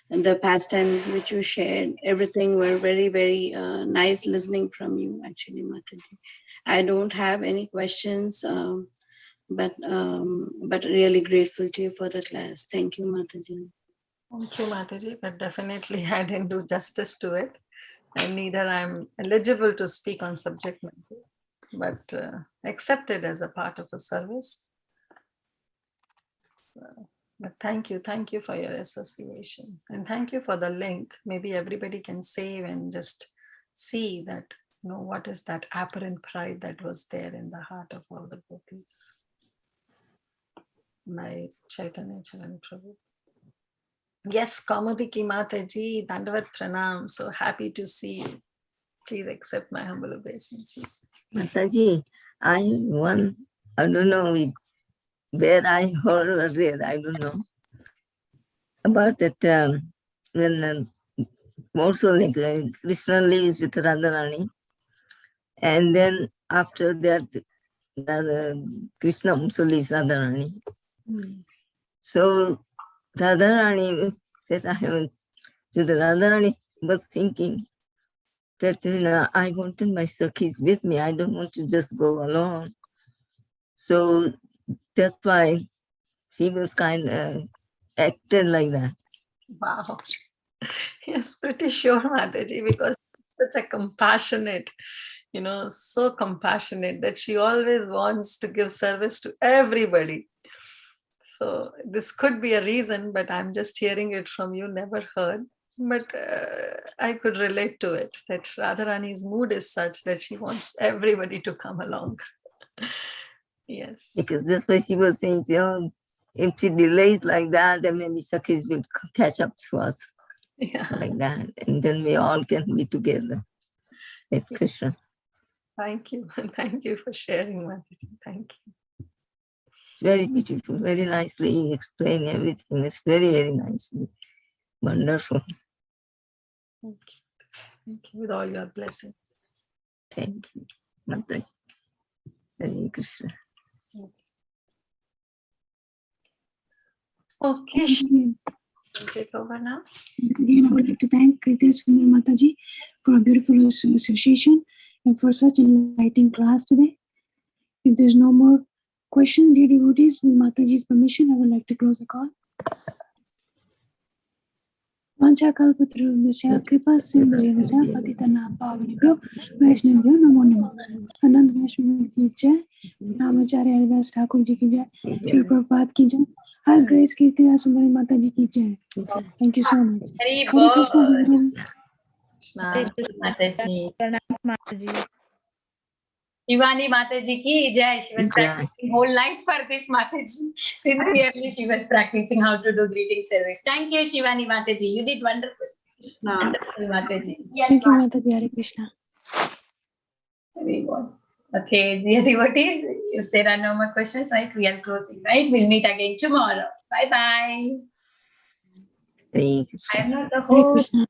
the pastimes which you shared, everything were very, very nice listening from you, actually, Mataji. I don't have any questions, but really grateful to you for the class. Thank you, Mataji. Thank you, Mataji, but definitely I didn't do justice to it. And neither I'm eligible to speak on subject matter, but accepted as a part of a service. So, but thank you for your association. And thank you for the link. Maybe everybody can save and just see that, what is that apparent pride that was there in the heart of all the gopis. My Chaitanya Charan Prabhu. Yes, Kaumudiki Mataji, Dandavat Pranam. So happy to see you. Please accept my humble obeisances. Mataji, I don't know where I heard or read, I don't know, about that when also like Krishna lives with Radharani, and then after that Krishna also leaves Radharani. So Radharani said, Radharani was thinking that I wanted my Sakhis with me. I don't want to just go alone. So that's why she was kind of acted like that. Wow. Yes, pretty sure, Mataji, because such a compassionate, so compassionate that she always wants to give service to everybody. So this could be a reason, but I'm just hearing it from you, never heard. But I could relate to it, that Radharani's mood is such that she wants everybody to come along. Yes. Because that's why she was saying, if she delays like that, then maybe Sakhis will catch up to us. Yeah. Like that. And then we all can be together with Krishna. Thank you. Thank you for sharing, Mataji. Thank you. It's very beautiful, very nicely explained everything. It's very, very nice. Wonderful. Thank you. Thank you with all your blessings. Thank you. Mataji. Hare Krishna. Okay. Take over now. Again, I would like to thank Kirtida Sundari Mataji for a beautiful association and for such an enlightening class today. If there's no more questions, dear devotees, with Mataji's permission, I would like to close the call. Panchakalpatarubhyascha kripa sindhuyascha patitanam pavanebhyo Vaishnavyo namo namo. Anand Vaishnav ki jai, Ramacharya Haridas Thakur ji ki jai, Shri Prabhupada ki jai, Her Grace Kirtida Sundari Mata ji ki jai. Thank you so much. Hari Hare Krishna, Bol. everyone. Mataji. Pranam, Mataji. Shivani Mataji ki jai. She was practicing whole night for this Mataji. Sincerely, she was practicing how to do greeting service. Thank you, Shivani Mataji. You did wonderful. Wonderful, Mataji. Thank you, Mataji. Hare Krishna. Very good. Okay, dear devotees, if there are no more questions, right, we are closing, right? We'll meet again tomorrow. Bye-bye. Thank you. I am not the Hare host. Krishna.